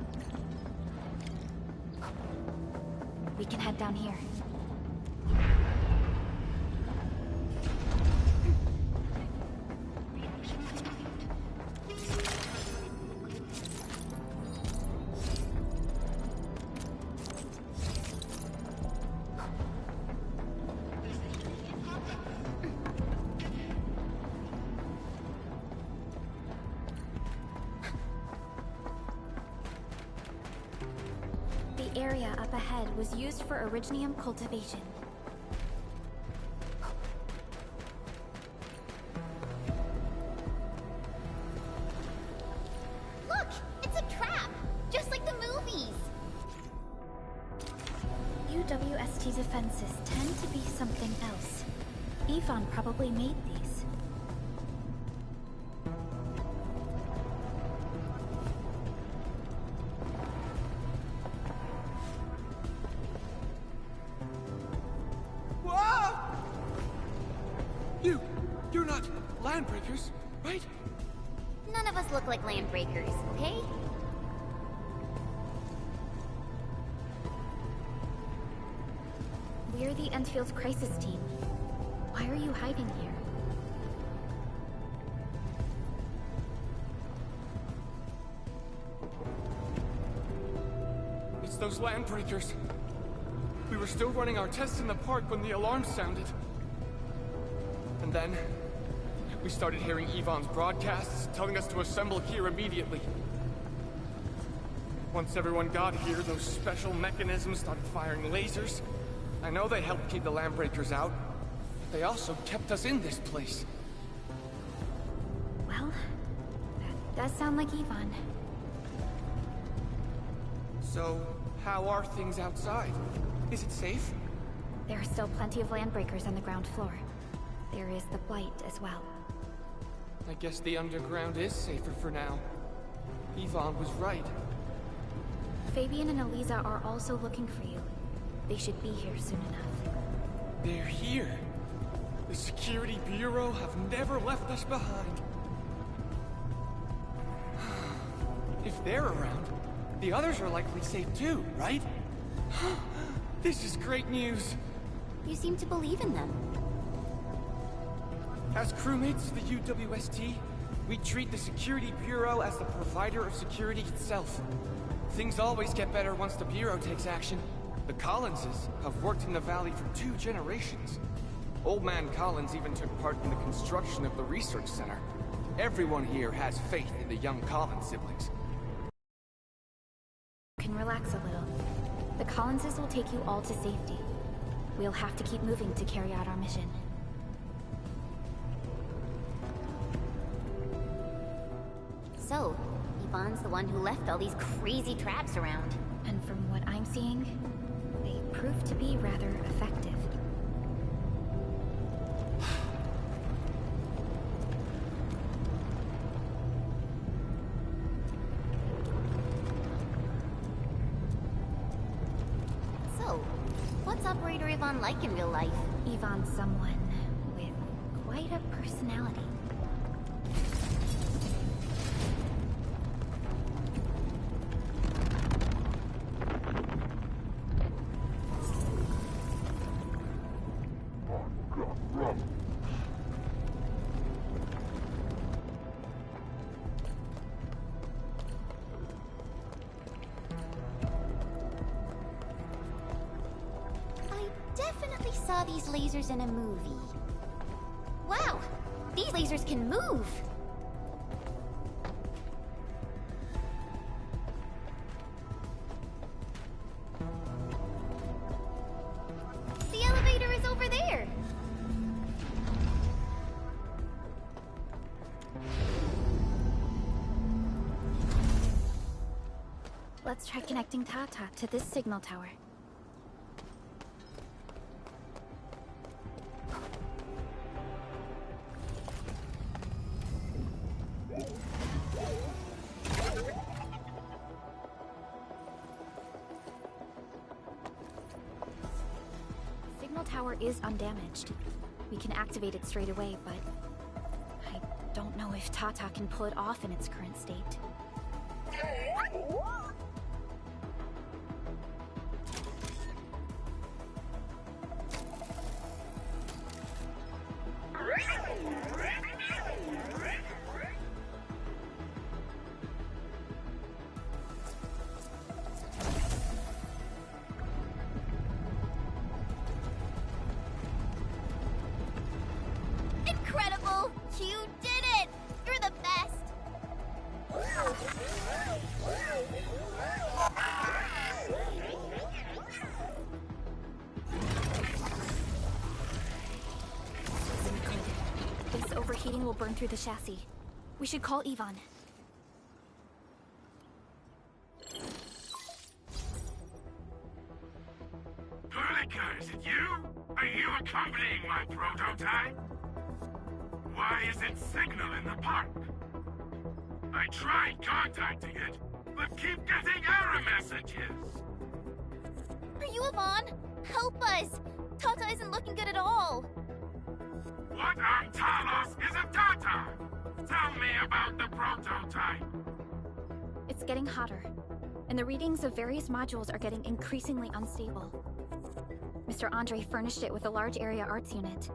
We can head down here. The area up ahead was used for Originium cultivation. Look! It's a trap! Just like the movies! UWST's offenses tend to be something else. Yvonne probably made these. landbreakers, right? None of us look like landbreakers, okay? We're the Endfield's crisis team. Why are you hiding here? It's those landbreakers. We were still running our tests in the park when the alarm sounded. And then, we started hearing Yvonne's broadcasts telling us to assemble here immediately. Once everyone got here, those special mechanisms started firing lasers. I know they helped keep the landbreakers out, but they also kept us in this place. Well, that does sound like Yvonne. So, how are things outside? Is it safe? There are still plenty of landbreakers on the ground floor. There is the Blight as well. I guess the underground is safer for now. Yvonne was right. Fabian and Eliza are also looking for you. They should be here soon enough. They're here. The Security Bureau have never left us behind. If they're around, the others are likely safe too, right? This is great news. You seem to believe in them. As crewmates of the UWST, we treat the Security Bureau as the provider of security itself. Things always get better once the Bureau takes action. The Collinses have worked in the Valley for 2 generations. Old Man Collins even took part in the construction of the research center. Everyone here has faith in the young Collins siblings. You can relax a little. The Collinses will take you all to safety. We'll have to keep moving to carry out our mission. So, Yvonne's the one who left all these crazy traps around. And from what I'm seeing, they prove to be rather effective. So, what's Operator Yvonne like in real life? Yvonne's someone with quite a personality. Saw these lasers in a movie. Wow! These lasers can move! The elevator is over there! Let's try connecting Tata to this signal tower. Tower is undamaged. We can activate it straight away, but I don't know if Tata can pull it off in its current state. Incredible! You did it! You're the best! This overheating will burn through the chassis. We should call Yvonne. Perlica, is it you? Are you accompanying my prototype? Why isn't signal in the park? I tried contacting it, but keep getting error messages. Are you Yvonne? Help us! Tata isn't looking good at all. What on Talos is Tata! Tell me about the prototype. It's getting hotter, and the readings of various modules are getting increasingly unstable. Mr. Andre furnished it with a large area arts unit.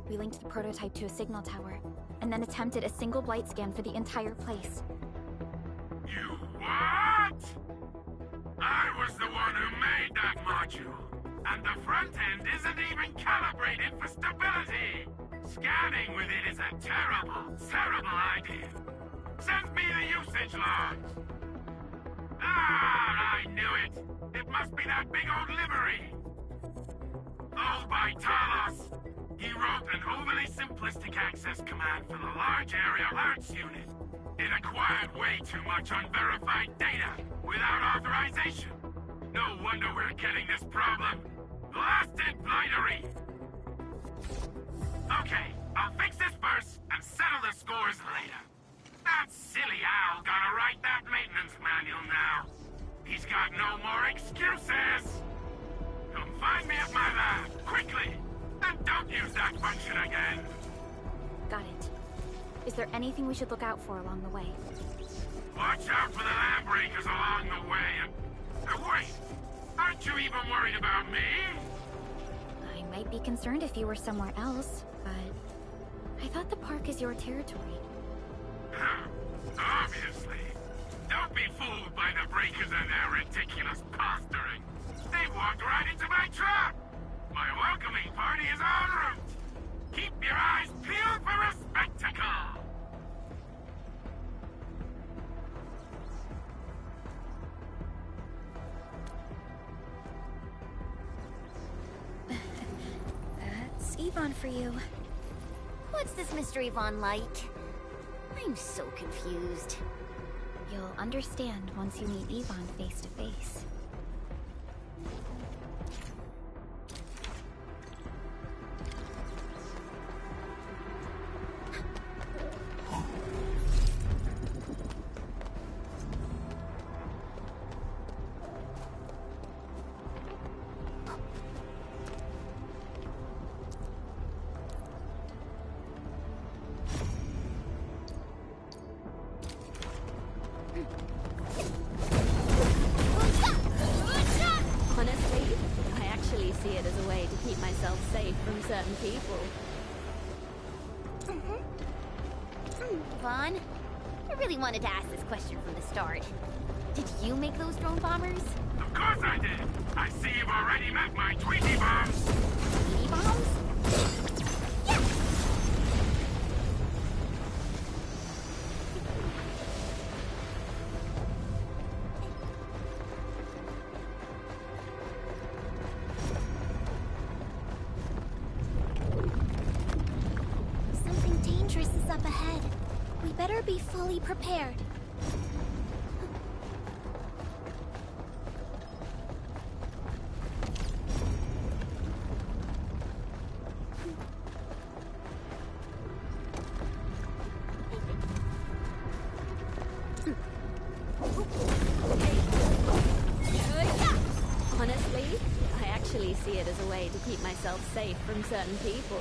We linked the prototype to a signal tower, and then attempted a single blight scan for the entire place. You what? I was the one who made that module, and the front end isn't even calibrated for stability. Scanning with it is a terrible, terrible idea. Send me the usage logs. Ah, I knew it. It must be that big old livery. Oh, by Talos. He wrote an overly simplistic access command for the large area arts unit. It acquired way too much unverified data without authorization. No wonder we're getting this problem. Blasted blightery! Okay, I'll fix this first and settle the scores later. That silly owl gotta write that maintenance manual now. He's got no more excuses! Come find me at my lab, quickly! And don't use that function again! Got it. Is there anything we should look out for along the way? Watch out for the land breakers along the way and... wait! Aren't you even worried about me? I might be concerned if you were somewhere else, but... I thought the park is your territory. Obviously. Don't be fooled by the breakers and their ridiculous posturing. They walked right into my trap! My welcoming party is en route! Keep your eyes peeled for a spectacle! That's Yvonne for you. What's this Mr. Yvonne like? I'm so confused. You'll understand once you meet Yvonne face to face. Certain people. Yvonne, I really wanted to ask this question from the start. Did you make those drone bombers? Of course I did! I see you've already met my Tweety bombs! Tweety bombs? Yeah! Up ahead. We better be fully prepared. Honestly, I actually see it as a way to keep myself safe from certain people.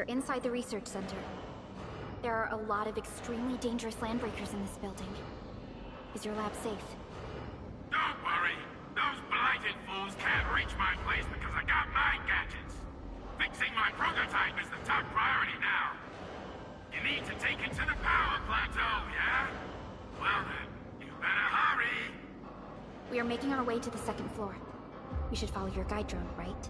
Inside the research center. There are a lot of extremely dangerous landbreakers in this building. Is your lab safe? Don't worry. Those blighted fools can't reach my place because I got my gadgets. Fixing my prototype is the top priority now. You need to take it to the power plateau, yeah? Well then, you better hurry. We are making our way to the second floor. We should follow your guide drone, right?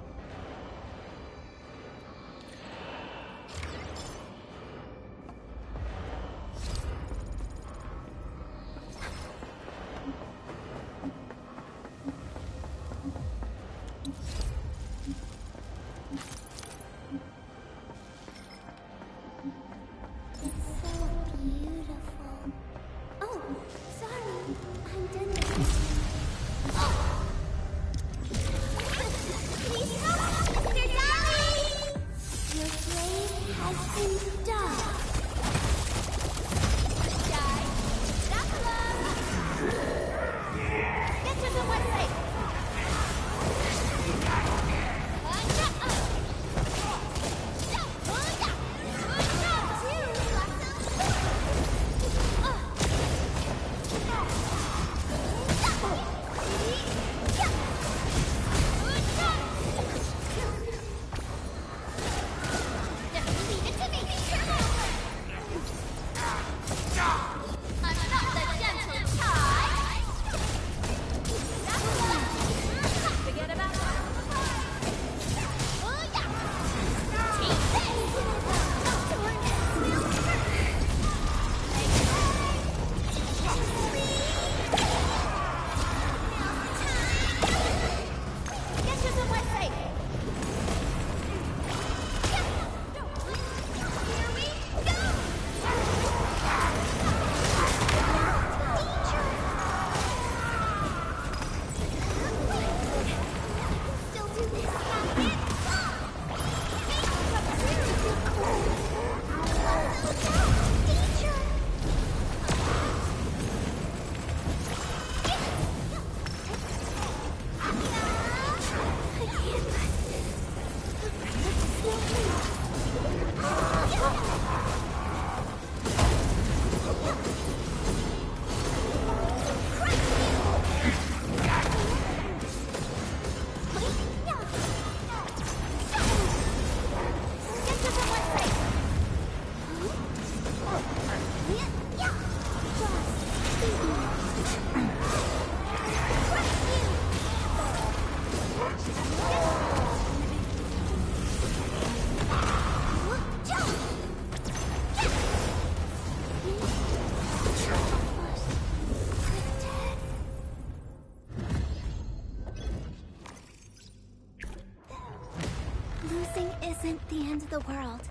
Isn't the end of the world.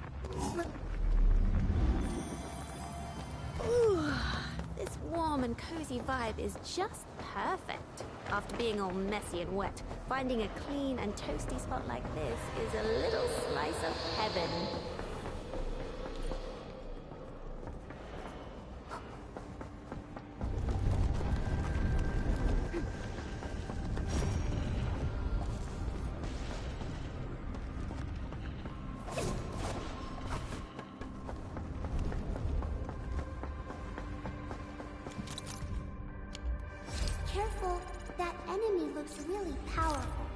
Ooh, this warm and cozy vibe is just perfect. After being all messy and wet, finding a clean and toasty spot like this is a little slice of heaven. Careful, that enemy looks really powerful.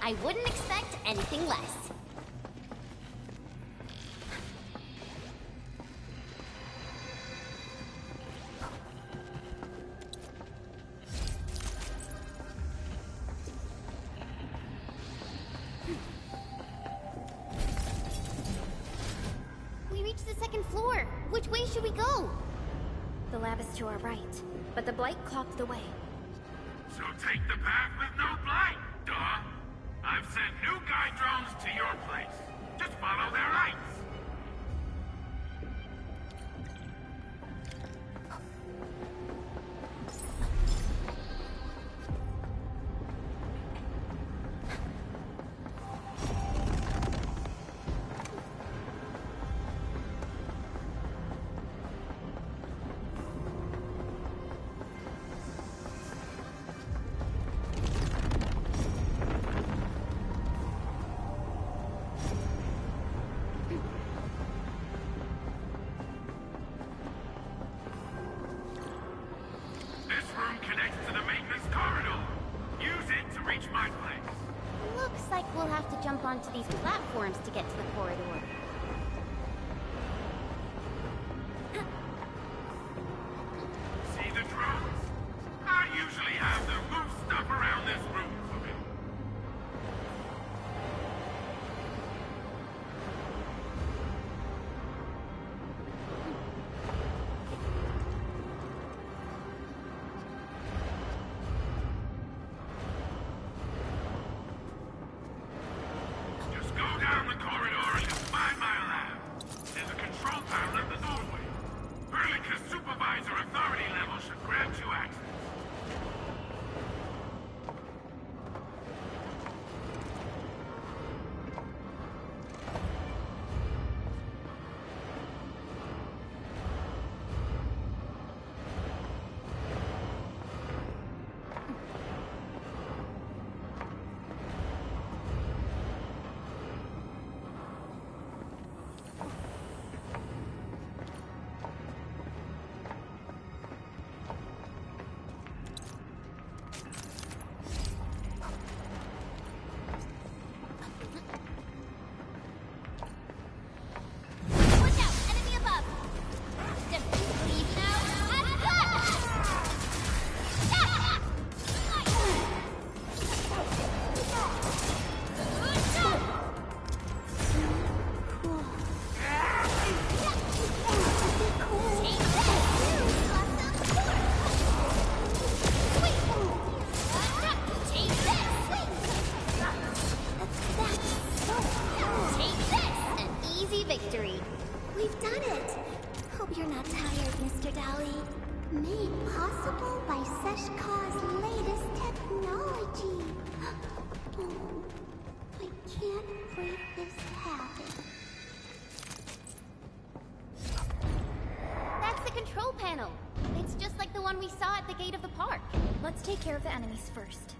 I wouldn't expect anything less. We reached the second floor. Which way should we go? The lab is to our right, but the blight clocked the way. So take the path with no blight, duh. I've sent new guide drones to your place. Just follow their lights. We'll have to jump onto these platforms to get to the corridor. See the drones? I usually have them move stuff around this room for me. Let's take care of the enemies first.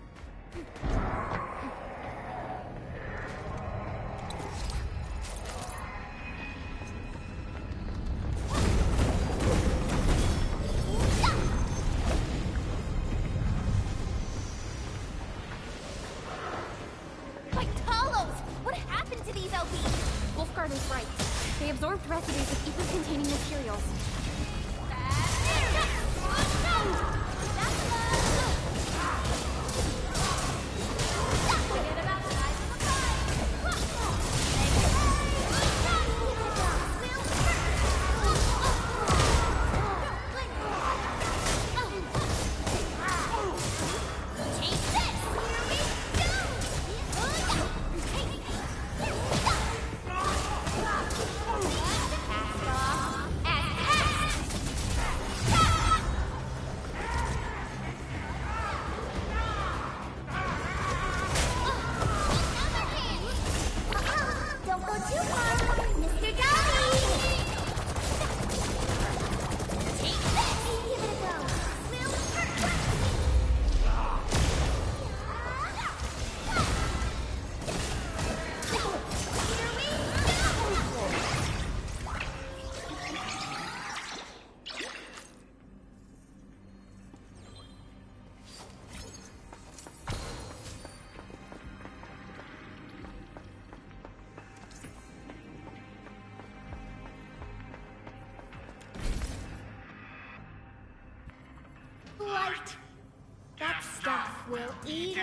My Talos! What happened to these LBs? Wolfguard is right. They absorbed residues of ether-containing materials.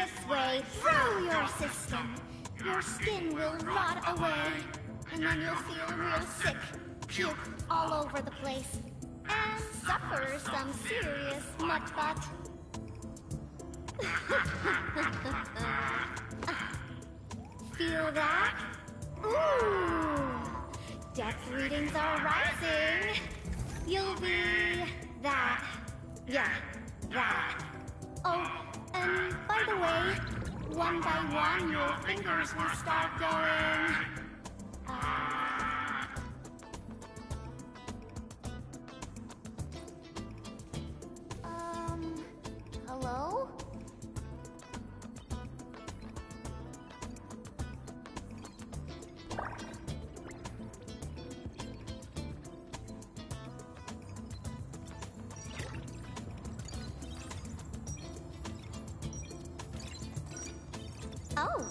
This way, through your system. Your skin will rot away, and then you'll feel real sick, puke all over the place, and suffer some serious mutt-butt. Feel that? Ooh! Death readings are rising. You'll be that. Yeah, that. Oh, and by the way, one by one your fingers will start going. Hello? Oh.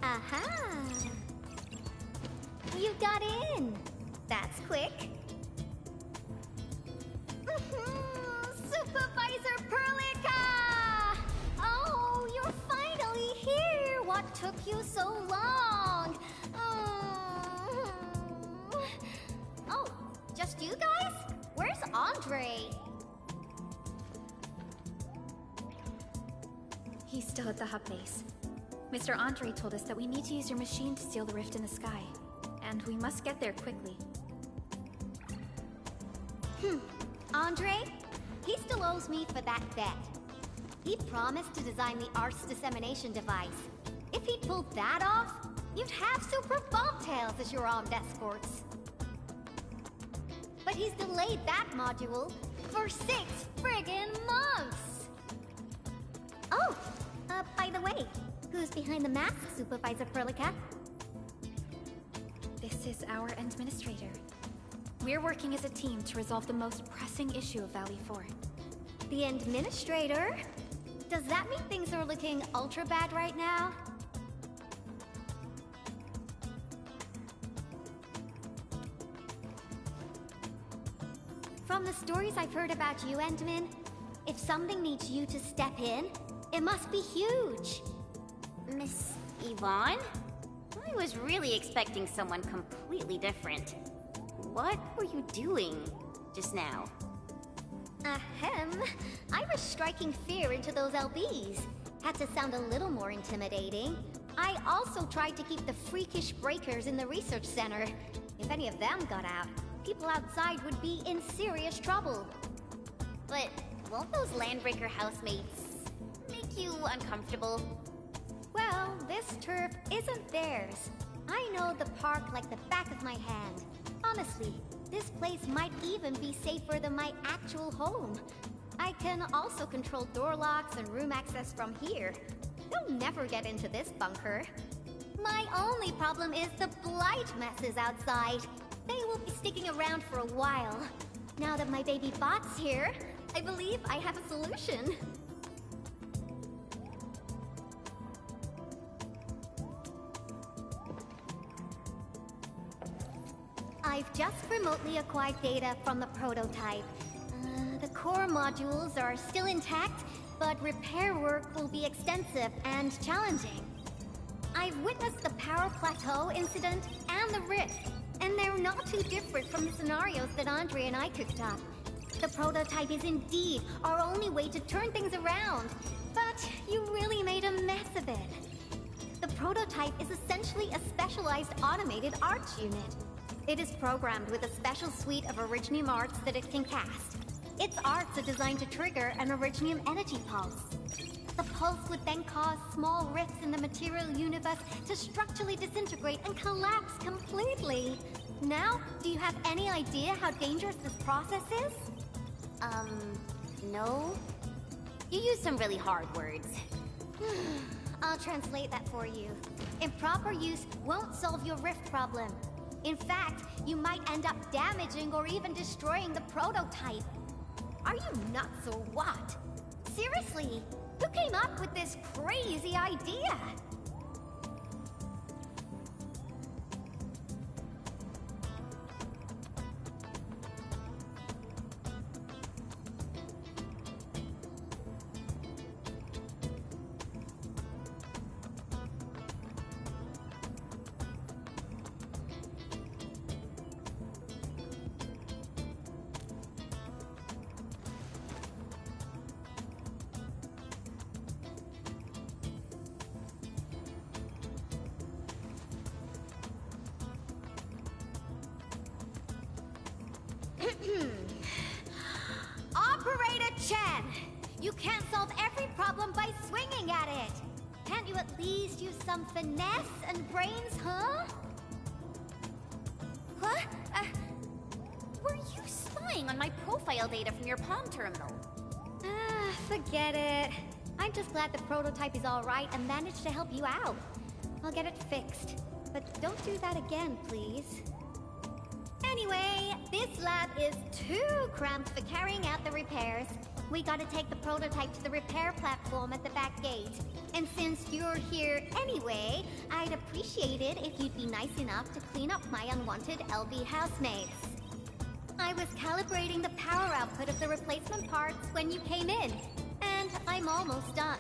Aha. You got in. That's quick. Supervisor Perlica! Oh, you're finally here. What took you so long? Oh, just you guys? Where's Andre? He's still at the hub base. Mr. Andre told us that we need to use your machine to seal the rift in the sky. And we must get there quickly. Andre? He still owes me for that bet. He promised to design the art's dissemination device. If he'd pulled that off, you'd have Super Bobtails as your armed escorts. But he's delayed that module for 6 friggin' months! Oh, by the way, who's behind the mask, Supervisor Perlica? This is our administrator. We're working as a team to resolve the most pressing issue of Valley 4. The administrator? Does that mean things are looking ultra bad right now? From the stories I've heard about you, Endman, if something needs you to step in, it must be huge. Miss Yvonne? I was really expecting someone completely different. What were you doing just now? Ahem. I was striking fear into those LBs. Had to sound a little more intimidating. I also tried to keep the freakish breakers in the research center. If any of them got out, people outside would be in serious trouble. But won't those Landbreaker housemates make you uncomfortable? Well, this turf isn't theirs. I know the park like the back of my hand. Honestly, this place might even be safer than my actual home. I can also control door locks and room access from here. They'll never get into this bunker. My only problem is the blight messes outside. They will be sticking around for a while. Now that my baby bot's here, I believe I have a solution. I've just remotely acquired data from the prototype. The core modules are still intact, but repair work will be extensive and challenging. I've witnessed the power plateau incident and the rift, and they're not too different from the scenarios that Andre and I cooked up. The prototype is indeed our only way to turn things around, but you really made a mess of it. The prototype is essentially a specialized automated arts unit. It is programmed with a special suite of Originium arts that it can cast. Its arts are designed to trigger an Originium energy pulse. The pulse would then cause small rifts in the material universe to structurally disintegrate and collapse completely. Now, do you have any idea how dangerous this process is? No. You use some really hard words. I'll translate that for you. Improper use won't solve your rift problem. In fact, you might end up damaging or even destroying the prototype. Are you nuts or what? Seriously, who came up with this crazy idea? Operator Chen! You can't solve every problem by swinging at it! Can't you at least use some finesse and brains, huh? What? Were you spying on my profile data from your palm terminal? Forget it. I'm just glad the prototype is alright and managed to help you out. I'll get it fixed. But don't do that again, please. Anyway, this lab is too cramped for carrying out the repairs. We gotta take the prototype to the repair platform at the back gate. And since you're here anyway, I'd appreciate it if you'd be nice enough to clean up my unwanted LB housemates. I was calibrating the power output of the replacement parts when you came in, and I'm almost done.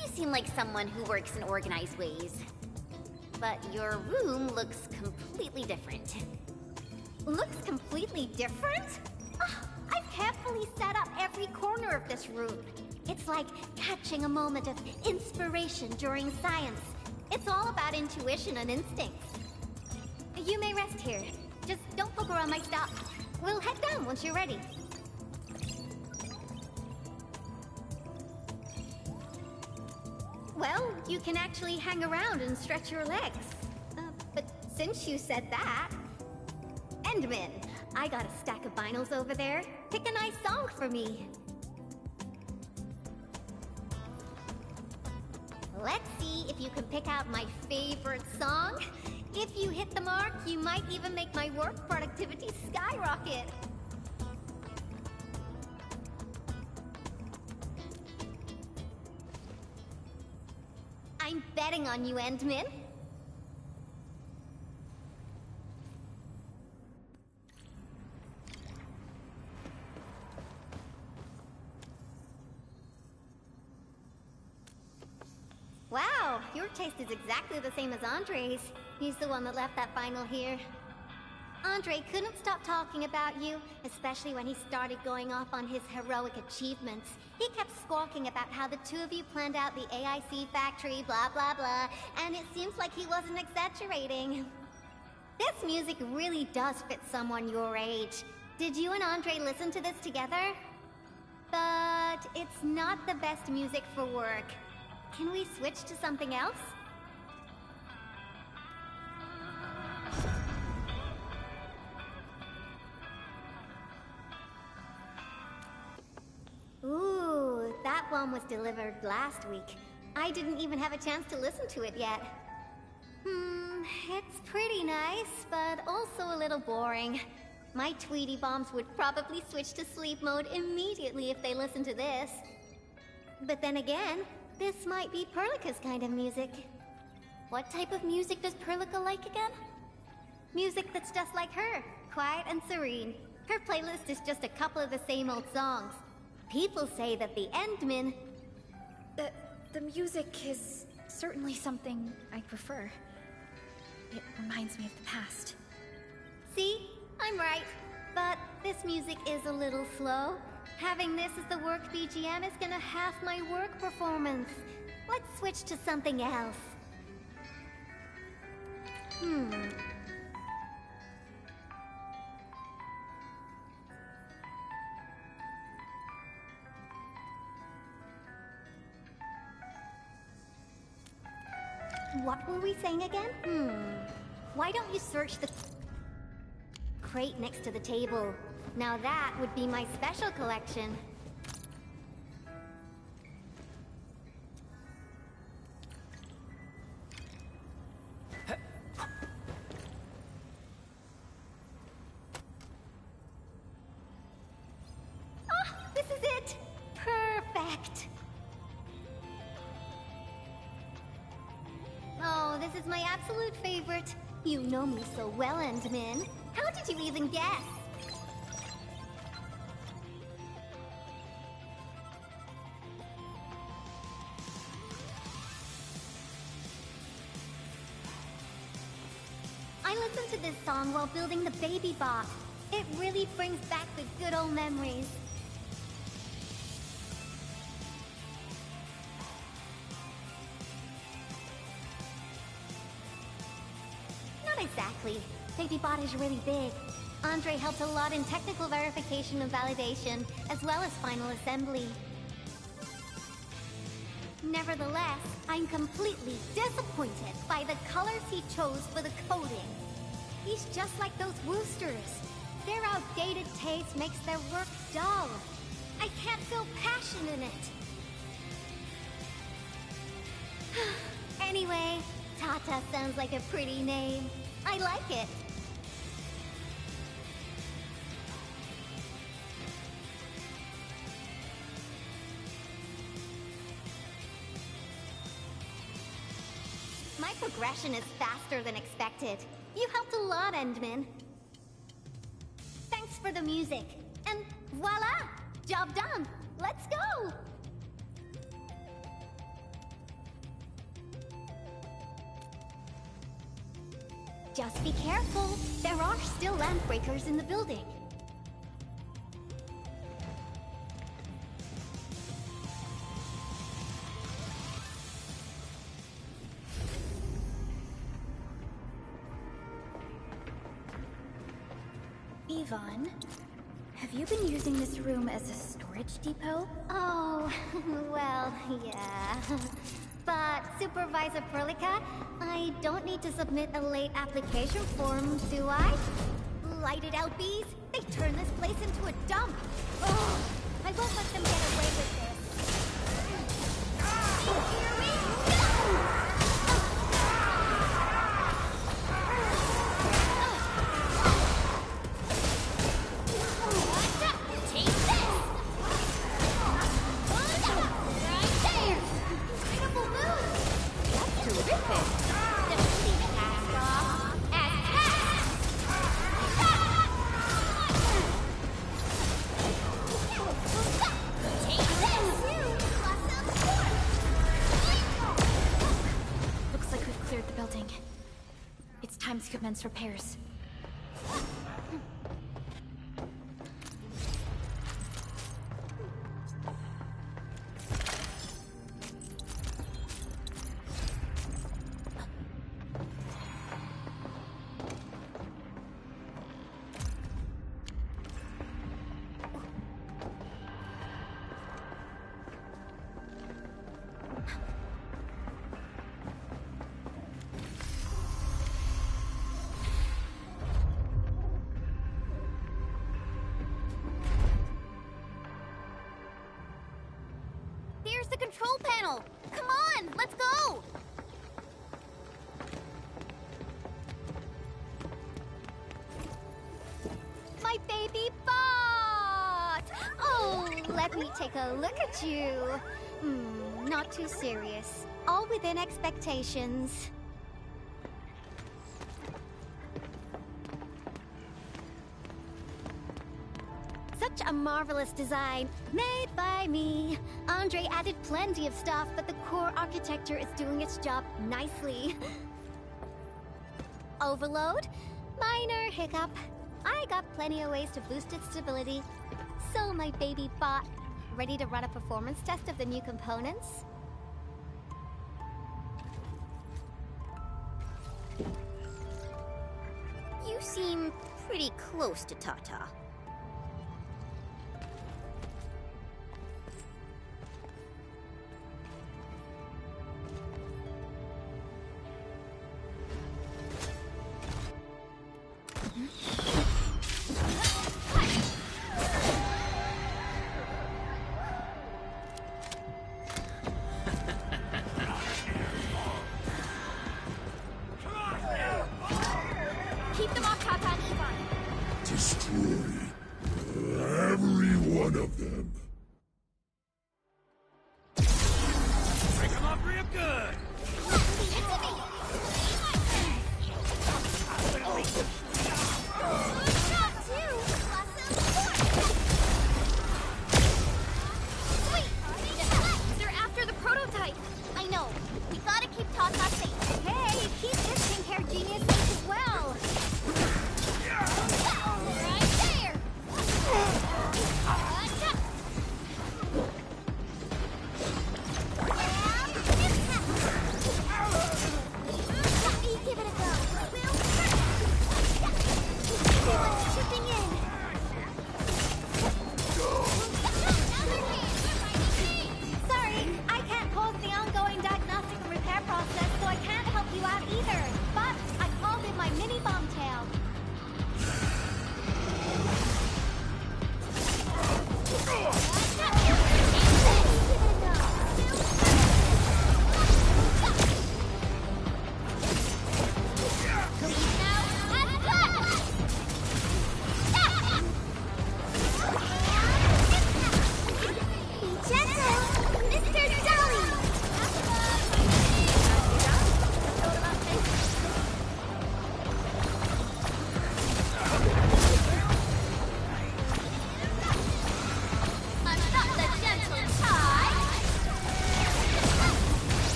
You seem like someone who works in organized ways. But your room looks completely different. Looks completely different? I've carefully set up every corner of this room. It's like catching a moment of inspiration during science. It's all about intuition and instincts. You may rest here. Just don't poke around my stuff. We'll head down once you're ready. Well, you can actually hang around and stretch your legs. But since you said that... Endman, I got a stack of vinyls over there. Pick a nice song for me. Let's see if you can pick out my favorite song. If you hit the mark, you might even make my work productivity skyrocket. I'm betting on you, Endman. Wow, your taste is exactly the same as Andre's. He's the one that left that vinyl here. Andre couldn't stop talking about you, especially when he started going off on his heroic achievements. He kept squawking about how the two of you planned out the AIC factory, blah blah blah, and it seems like he wasn't exaggerating. This music really does fit someone your age. Did you and Andre listen to this together? But it's not the best music for work. Can we switch to something else? Ooh, that one was delivered last week. I didn't even have a chance to listen to it yet. It's pretty nice, but also a little boring. My Tweety Bombs would probably switch to sleep mode immediately if they listened to this. But then again, this might be Perlica's kind of music. What type of music does Perlica like again? Music that's just like her, quiet and serene. Her playlist is just a couple of the same old songs. People say that the Endman... The music is certainly something I prefer. It reminds me of the past. See? I'm right. But this music is a little slow. Having this as the work BGM is gonna half my work performance. Let's switch to something else. What were we saying again? Why don't you search the crate next to the table? Now that would be my special collection. This is it! Perfect! Oh, this is my absolute favorite. You know me so well, Endman. How did you even guess? I listened to this song while building the baby bot. It really brings back the good old memories. Not exactly. Baby bot is really big. Andre helped a lot in technical verification and validation, as well as final assembly. Nevertheless, I'm completely disappointed by the colors he chose for the coating. He's just like those Woosters. Their outdated taste makes their work dull. I can't feel passion in it. Anyway, Tata sounds like a pretty name. I like it. My progression is faster than expected. You helped a lot, Endman. Thanks for the music. And voila! Job done! Let's go! Just be careful. There are still landbreakers in the building. Yvonne, have you been using this room as a storage depot? Oh, well, yeah. But, Supervisor Perlica, I don't need to submit a late application form, do I? Lighted out bees? They turn this place into a dump. Oh, I won't let them get away with this. Here we go! Commence repairs. There's the control panel! Come on, let's go! My baby bot! Oh, let me take a look at you. Not too serious. All within expectations. Such a marvelous design, made by me. Andre added plenty of stuff, but the core architecture is doing its job nicely. Overload? Minor hiccup. I got plenty of ways to boost its stability. So my baby bot, ready to run a performance test of the new components? You seem pretty close to Tata. Keep them off Tata and Yvonne. Destroy every one of them. Break them off real good! They're after the prototype. I know. We gotta keep Tata safe. Hey, keep this pink-haired genius safe as well. Right there.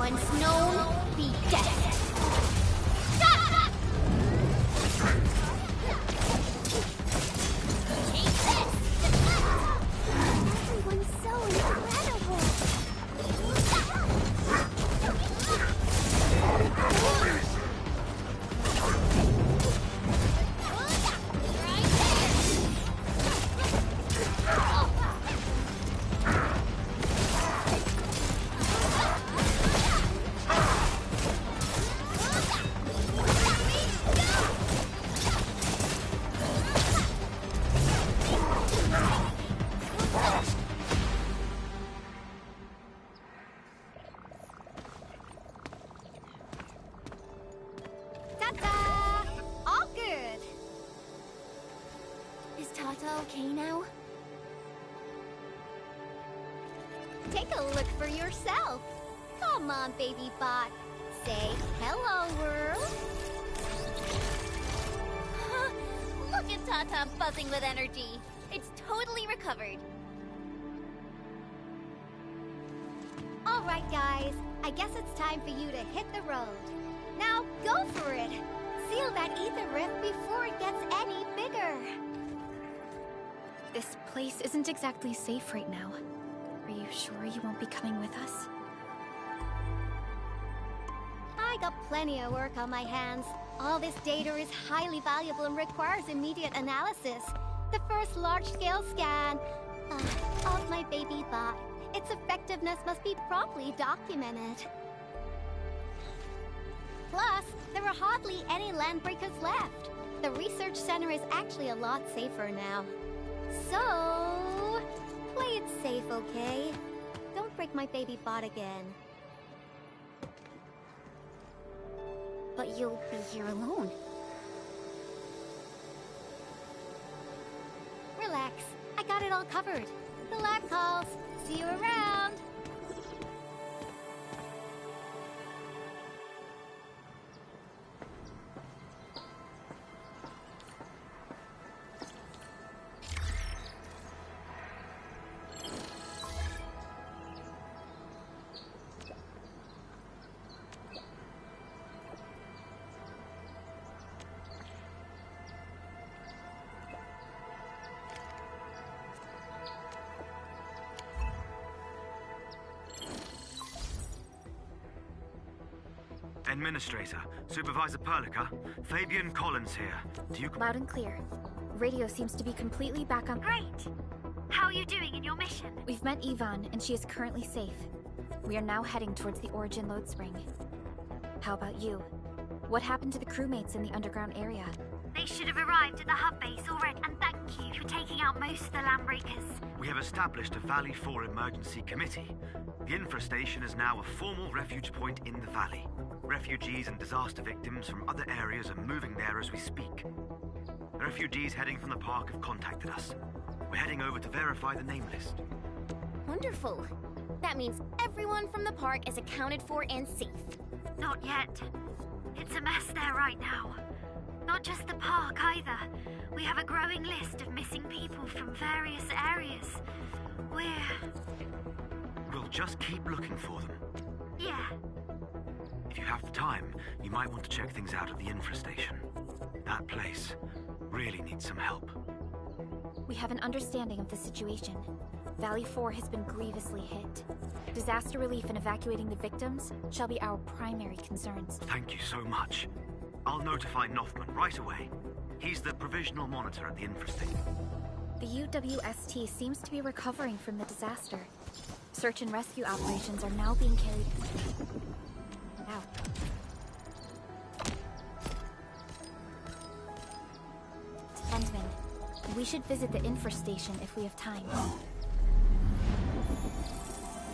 once known, be dead. Everyone's so incredible. Ta-ta! All good. Is Tata okay now? Take a look for yourself. Come on, baby bot. Say hello, world. Look at Tata buzzing with energy. It's totally recovered. All right, guys. I guess it's time for you to hit the road. Now, go for it. Seal that ether rift before it gets any bigger. This place isn't exactly safe right now. Are you sure you won't be coming with us? I got plenty of work on my hands. All this data is highly valuable and requires immediate analysis. The first large-scale scan of my baby bot. Its effectiveness must be promptly documented. Plus, there are hardly any landbreakers left. The research center is actually a lot safer now. So, play it safe, okay? Don't break my baby bot again. But you'll be here alone. Relax. I got it all covered. The lab calls. See you around. Administrator, Supervisor Perlica, Fabian Collins here. Do you... Loud and clear. Radio seems to be completely back on... Great! How are you doing in your mission? We've met Yvonne, and she is currently safe. We are now heading towards the Origin load spring. How about you? What happened to the crewmates in the underground area? They should have arrived at the hub base already, and thank you for taking out most of the landbreakers. We have established a Valley 4 emergency committee. The infrastation is now a formal refuge point in the valley. Refugees and disaster victims from other areas are moving there as we speak. The refugees heading from the park have contacted us. We're heading over to verify the name list. Wonderful. That means everyone from the park is accounted for and safe. Not yet. It's a mess there right now. Not just the park either. We have a growing list of missing people from various areas. We'll just keep looking for them. Yeah. If you have the time, you might want to check things out at the infrastation. That place really needs some help. We have an understanding of the situation. Valley 4 has been grievously hit. Disaster relief and evacuating the victims shall be our primary concerns. Thank you so much. I'll notify Nothman right away. He's the provisional monitor at the infrastation. The UWST seems to be recovering from the disaster. Search and rescue operations are now being carried out. Endman, we should visit the infrastation if we have time.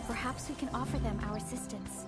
Perhaps we can offer them our assistance.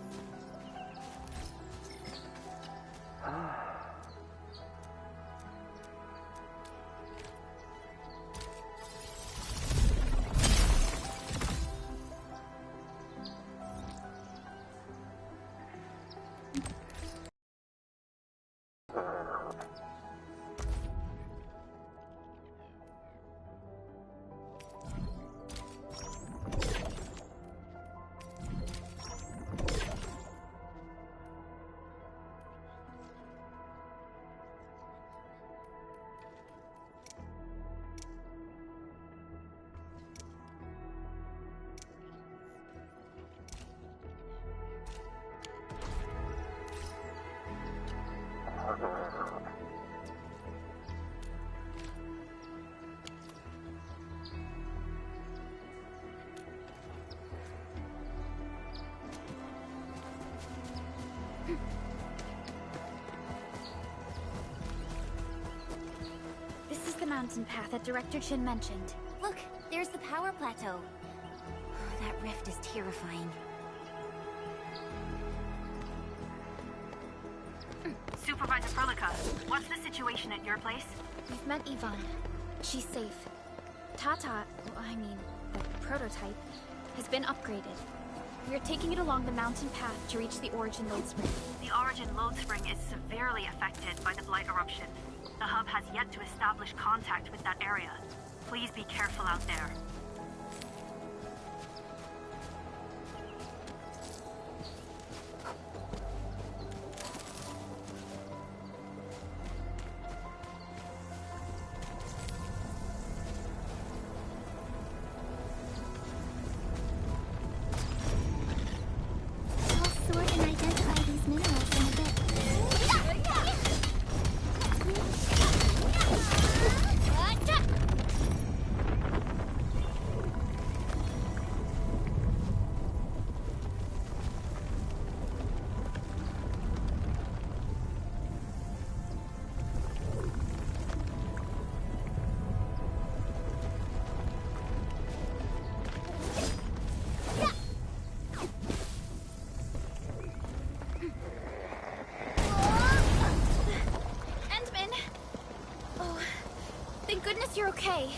mountain path that Director Chin mentioned. Look, there's the power plateau. Oh, that rift is terrifying. Supervisor Perlica, what's the situation at your place? We've met Yvonne. She's safe. Tata, the prototype, has been upgraded. We are taking it along the mountain path to reach the Origin Lode Spring. The Origin Lode Spring is severely affected by the Blight eruption. The hub has yet to establish contact with that area. Please be careful out there. I'll sort and identify these minerals in a bit. Endman! Oh, thank goodness you're okay.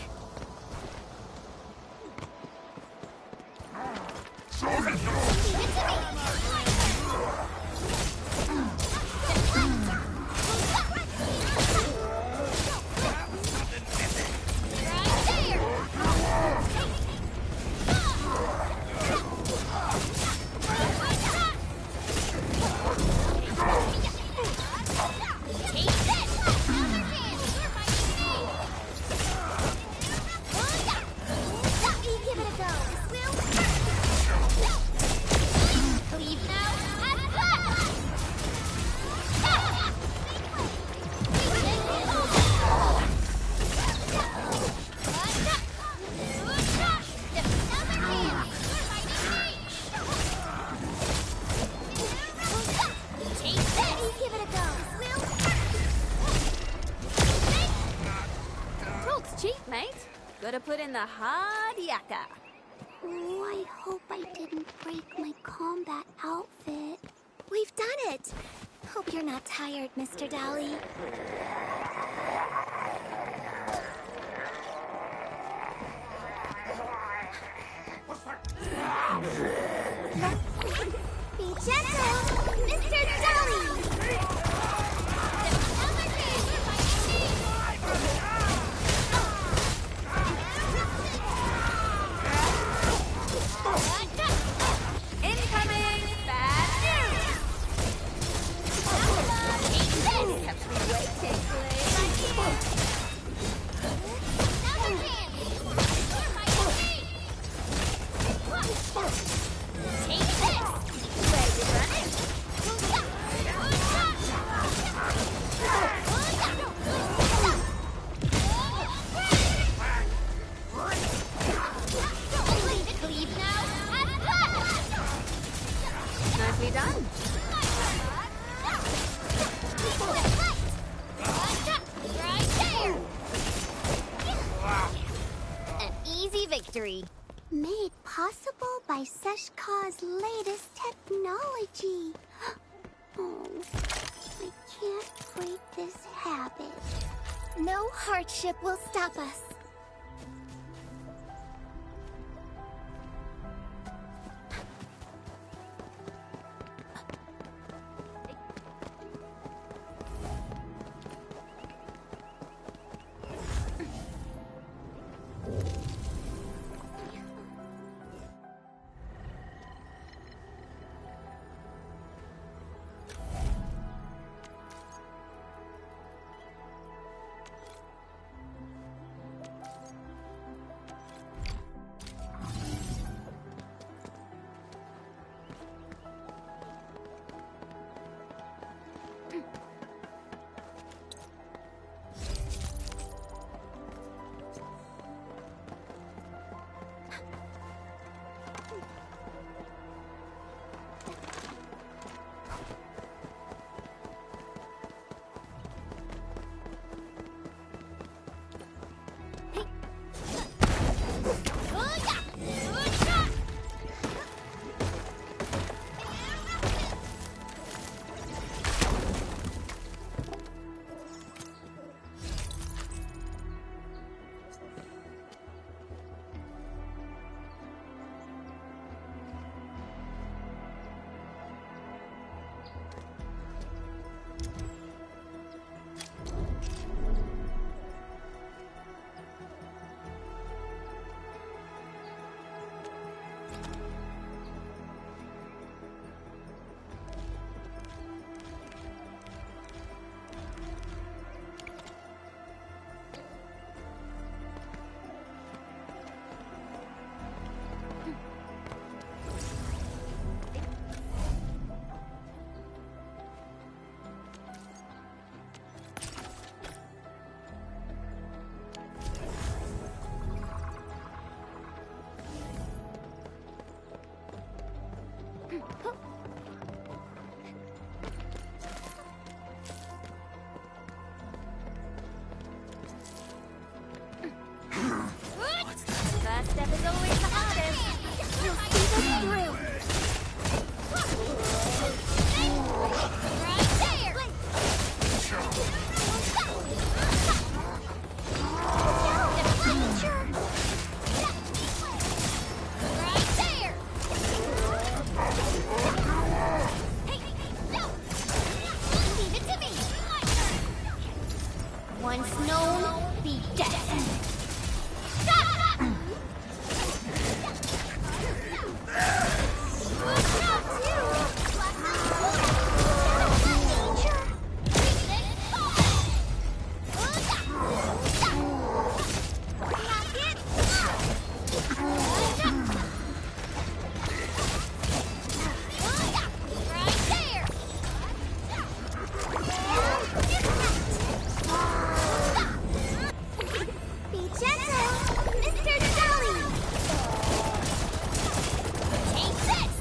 Talk's cheap, mate. Gotta put in the hard yakka. Oh, I hope I didn't break my combat outfit. We've done it! Hope you're not tired, Mr. Dowley. Be gentle, Mr. Dowley! Incoming bad news! Kept me waiting, Take this! Where you running? Leave now and Nicely done. right there! An easy victory. Made possible by Seshka's latest technology. Oh, I can't break this habit. No hardship will stop us. First step is always the hardest. You'll see this through. Right there! Right there! Leave it to me! Once known, be dead. Be gentle, Mr. Jolly! Take this!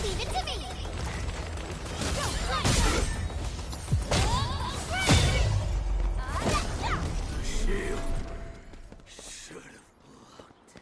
Leave it to me! Shield. Should have blocked.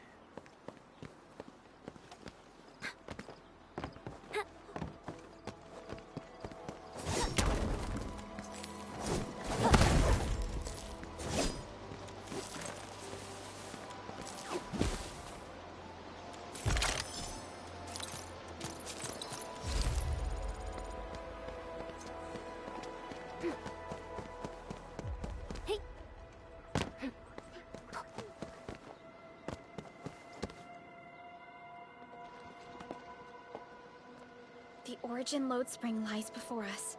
The Origin load spring lies before us.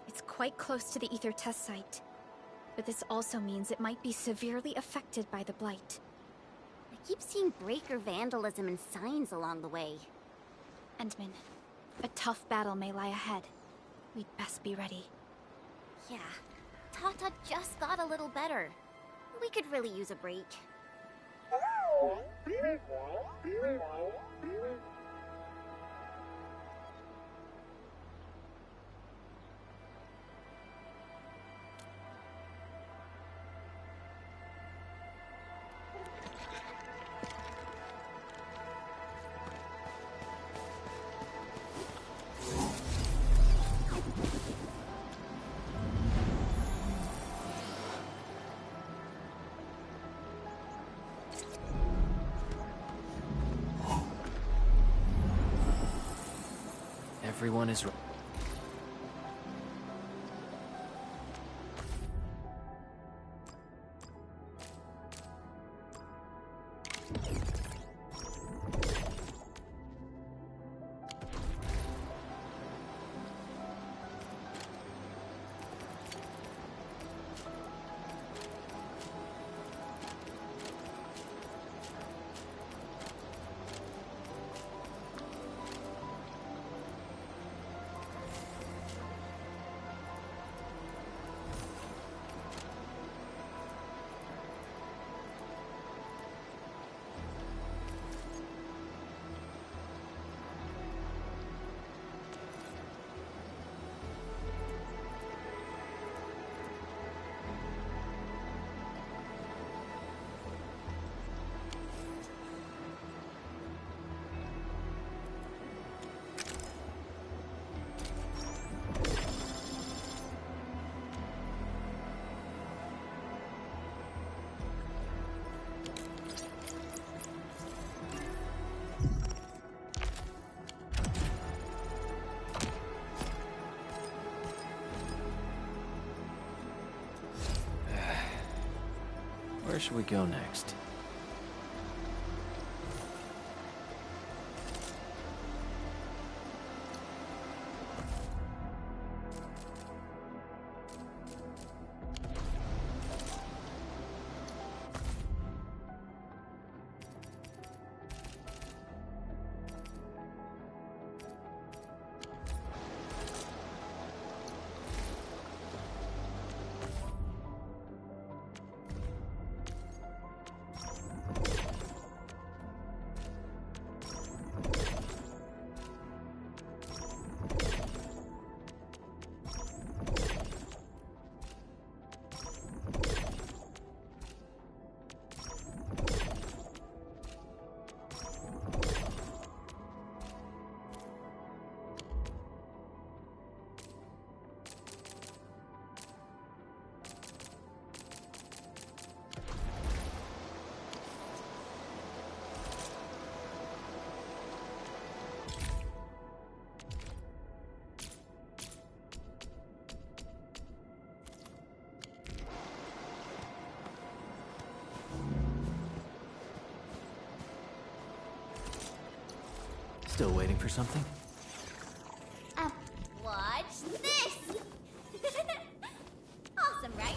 It's quite close to the Ether test site. But this also means it might be severely affected by the Blight. I keep seeing breaker vandalism and signs along the way. Endman, a tough battle may lie ahead. We'd best be ready. Yeah, Tata just got a little better. We could really use a break. Everyone is right. Where should we go next? Still waiting for something? Watch this! Awesome, right?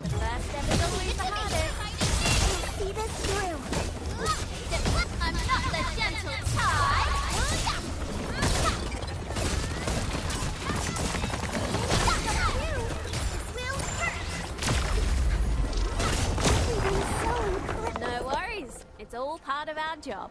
First step is always the hardest. See this through. I'm not the gentle type. No worries. It's all part of our job.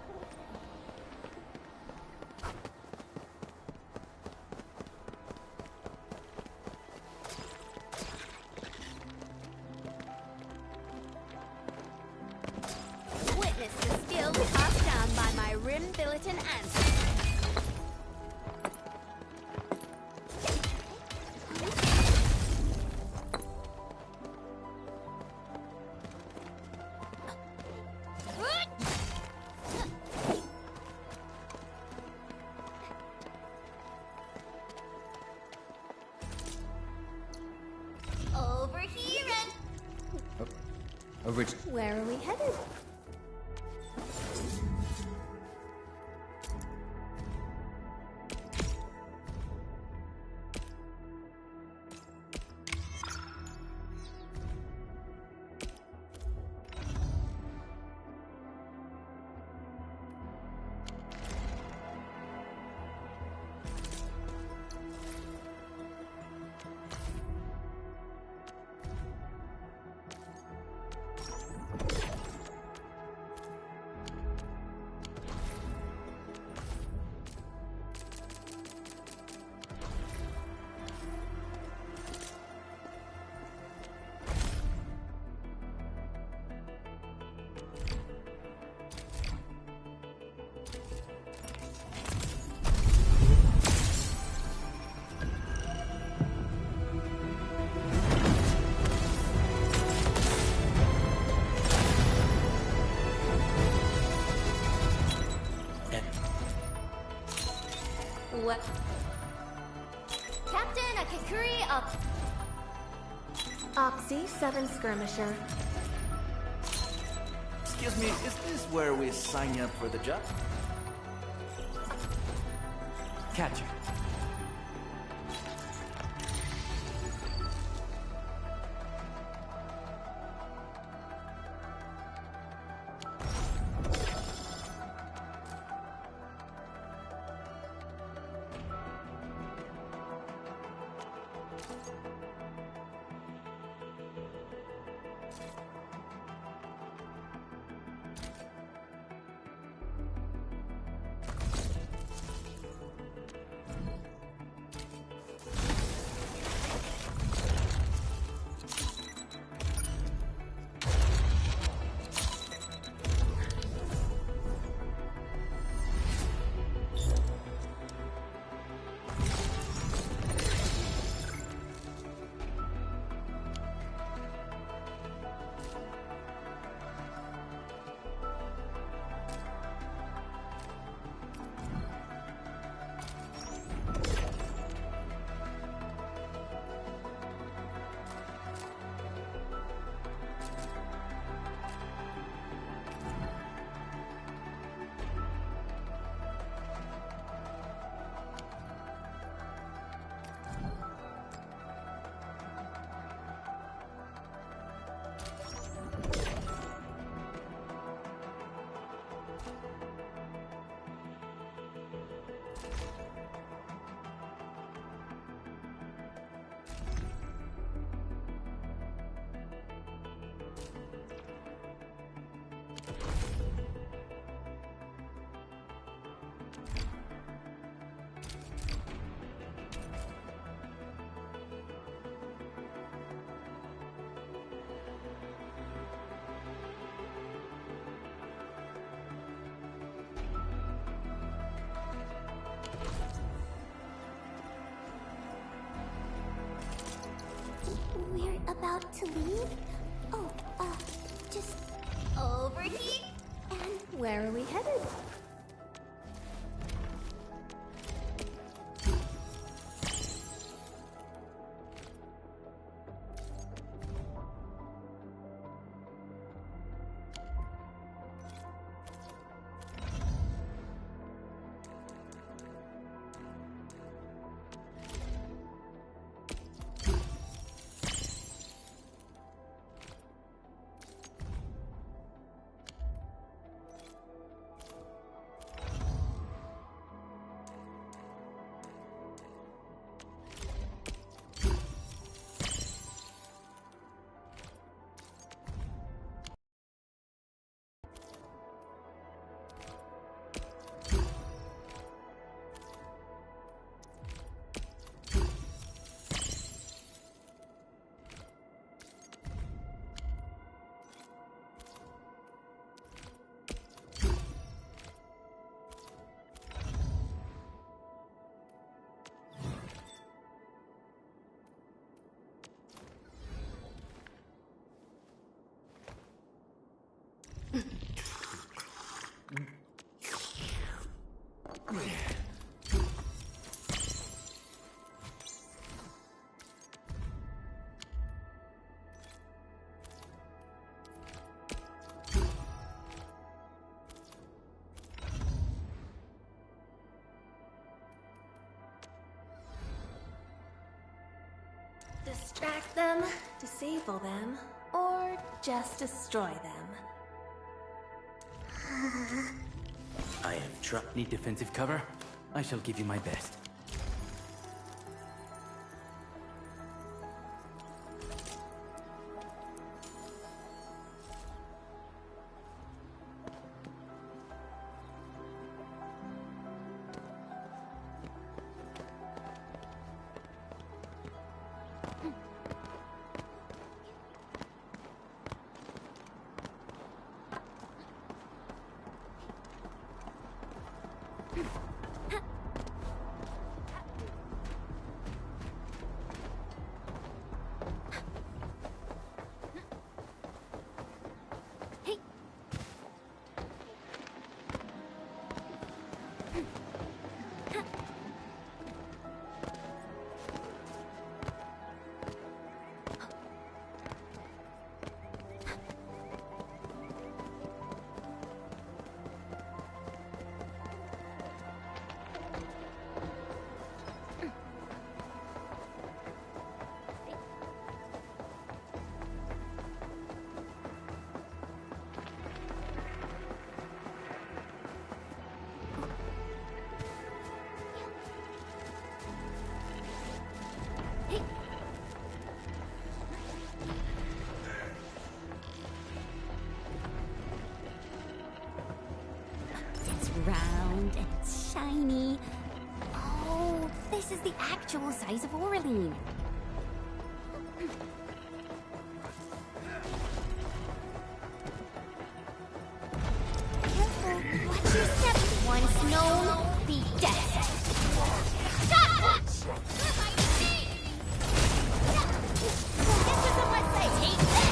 Witness the skill passed down by my Rim-Billiton ancestors. Over here and... Where are we headed? What? Captain Akikuri up. Oxy 7 Skirmisher. Excuse me, is this where we sign up for the job? Catcher. about to leave? Oh, just... Over here? And... Where are we headed? Distract them, disable them, or just destroy them. I am trapped. Need defensive cover? I shall give you my best. Round and shiny. Oh, this is the actual size of Oraline. Careful, watch your step. Once known, be dead. Stopwatch! This is what I say. Take this!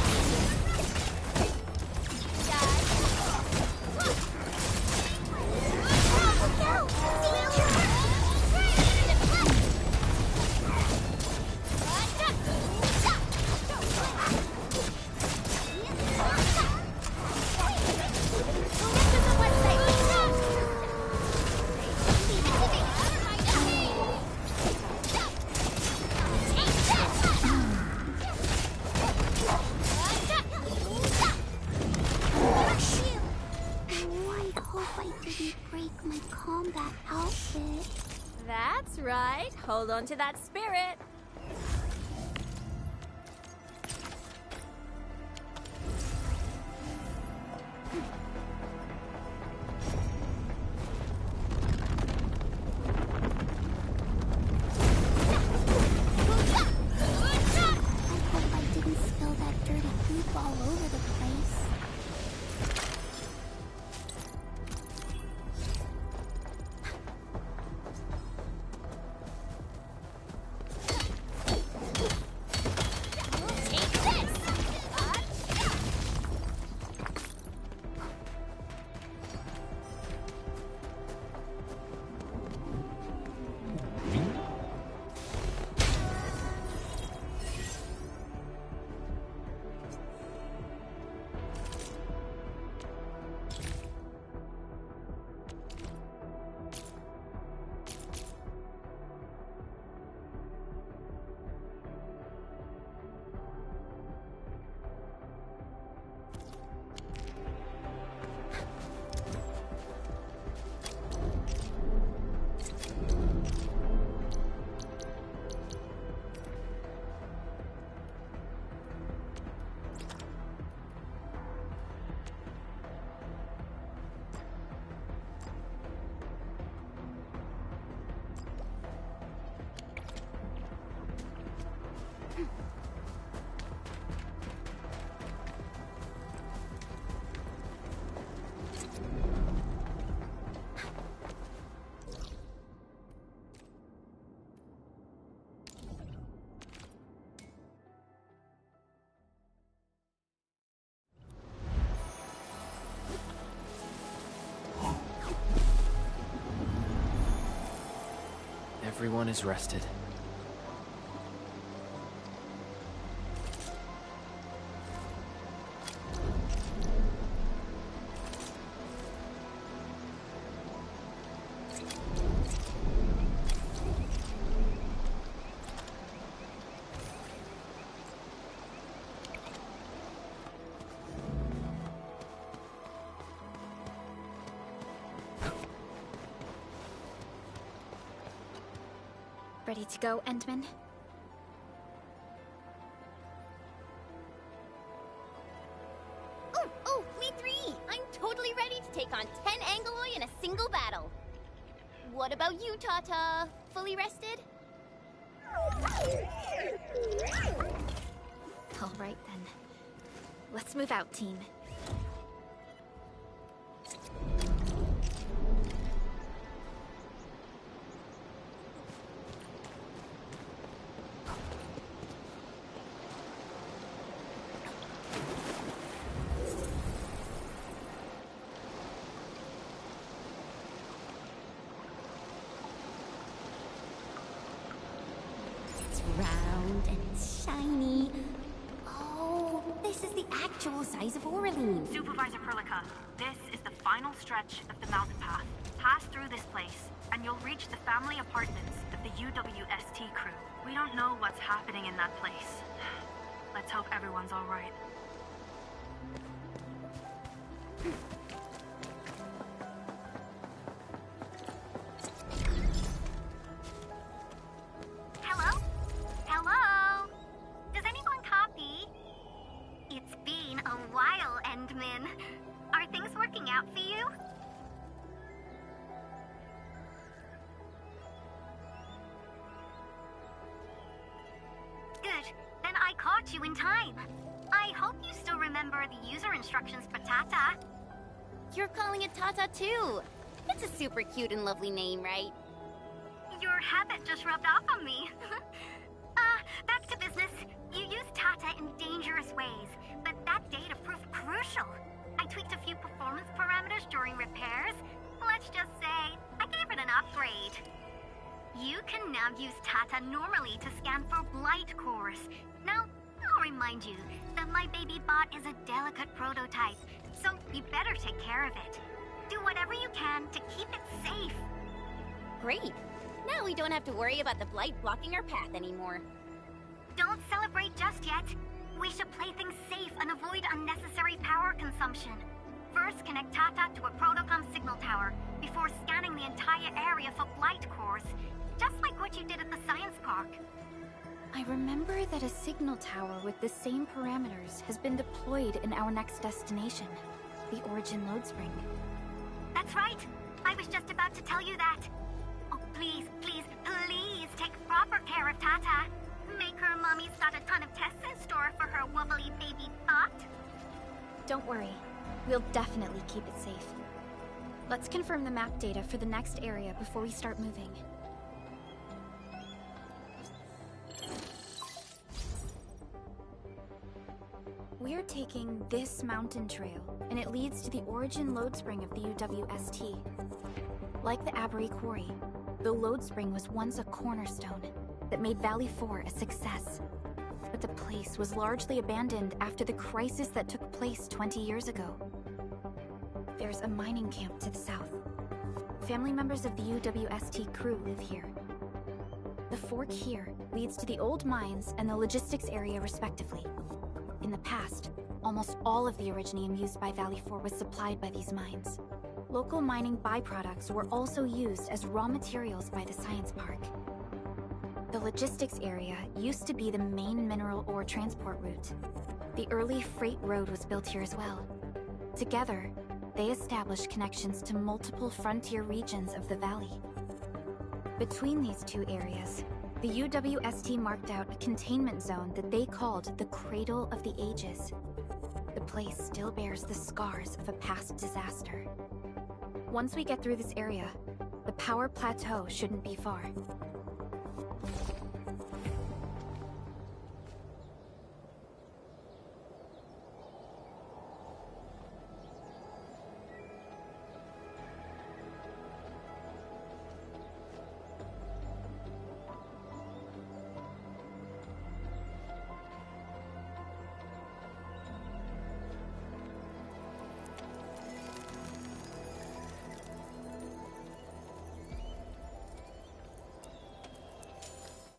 That's right. Hold on to that spirit. Everyone is rested. Ready to go, Endman? Oh, Fleet 3! I'm totally ready to take on 10 Angoloi in a single battle. What about you, Tata? Fully rested? All right, then. Let's move out, team. Round and shiny. Oh, this is the actual size of Orleans. Supervisor Perlica, this is the final stretch of the mountain path. Pass through this place, and you'll reach the family apartments of the UWST crew. We don't know what's happening in that place. Let's hope everyone's all right. Hello? Hello? Does anyone copy? It's been a while, Endman. Are things working out for you? Good. Then I caught you in time. I hope you still remember the user instructions for Tata. You're calling it Tata too. It's a super cute and lovely name, right? Your habit just rubbed off on me. Back to business. You used Tata in dangerous ways, but that data proved crucial. I tweaked a few performance parameters during repairs. Let's just say, I gave it an upgrade. You can now use Tata normally to scan for blight cores. Now, I'll remind you that my baby bot is a delicate prototype, so you better take care of it. Do whatever you can to keep it safe. Great. Now we don't have to worry about the blight blocking our path anymore. Don't celebrate just yet. We should play things safe and avoid unnecessary power consumption. First, connect Tata to a Protocom signal tower before scanning the entire area for blight cores, just like what you did at the science park. I remember that a signal tower with the same parameters has been deployed in our next destination, the Origin Load Spring. That's right. I was just about to tell you that. Oh, please, please, please take proper care of Tata. Make her mommy's got a ton of tests in store for her wobbly baby bot. Don't worry. We'll definitely keep it safe. Let's confirm the map data for the next area before we start moving. We're taking this mountain trail, and it leads to the Origin Load Spring of the UWST. Like the Abery Quarry, the Load Spring was once a cornerstone that made Valley 4 a success. But the place was largely abandoned after the crisis that took place 20 years ago. There's a mining camp to the south. Family members of the UWST crew live here. The fork here leads to the old mines and the logistics area respectively. In the past, almost all of the Originium used by Valley 4 was supplied by these mines. Local mining byproducts were also used as raw materials by the science park. The logistics area used to be the main mineral ore transport route. The early freight road was built here as well. Together, they established connections to multiple frontier regions of the valley. Between these two areas, the UWST marked out a containment zone that they called the Cradle of the Ages. The place still bears the scars of a past disaster. Once we get through this area, the power plateau shouldn't be far.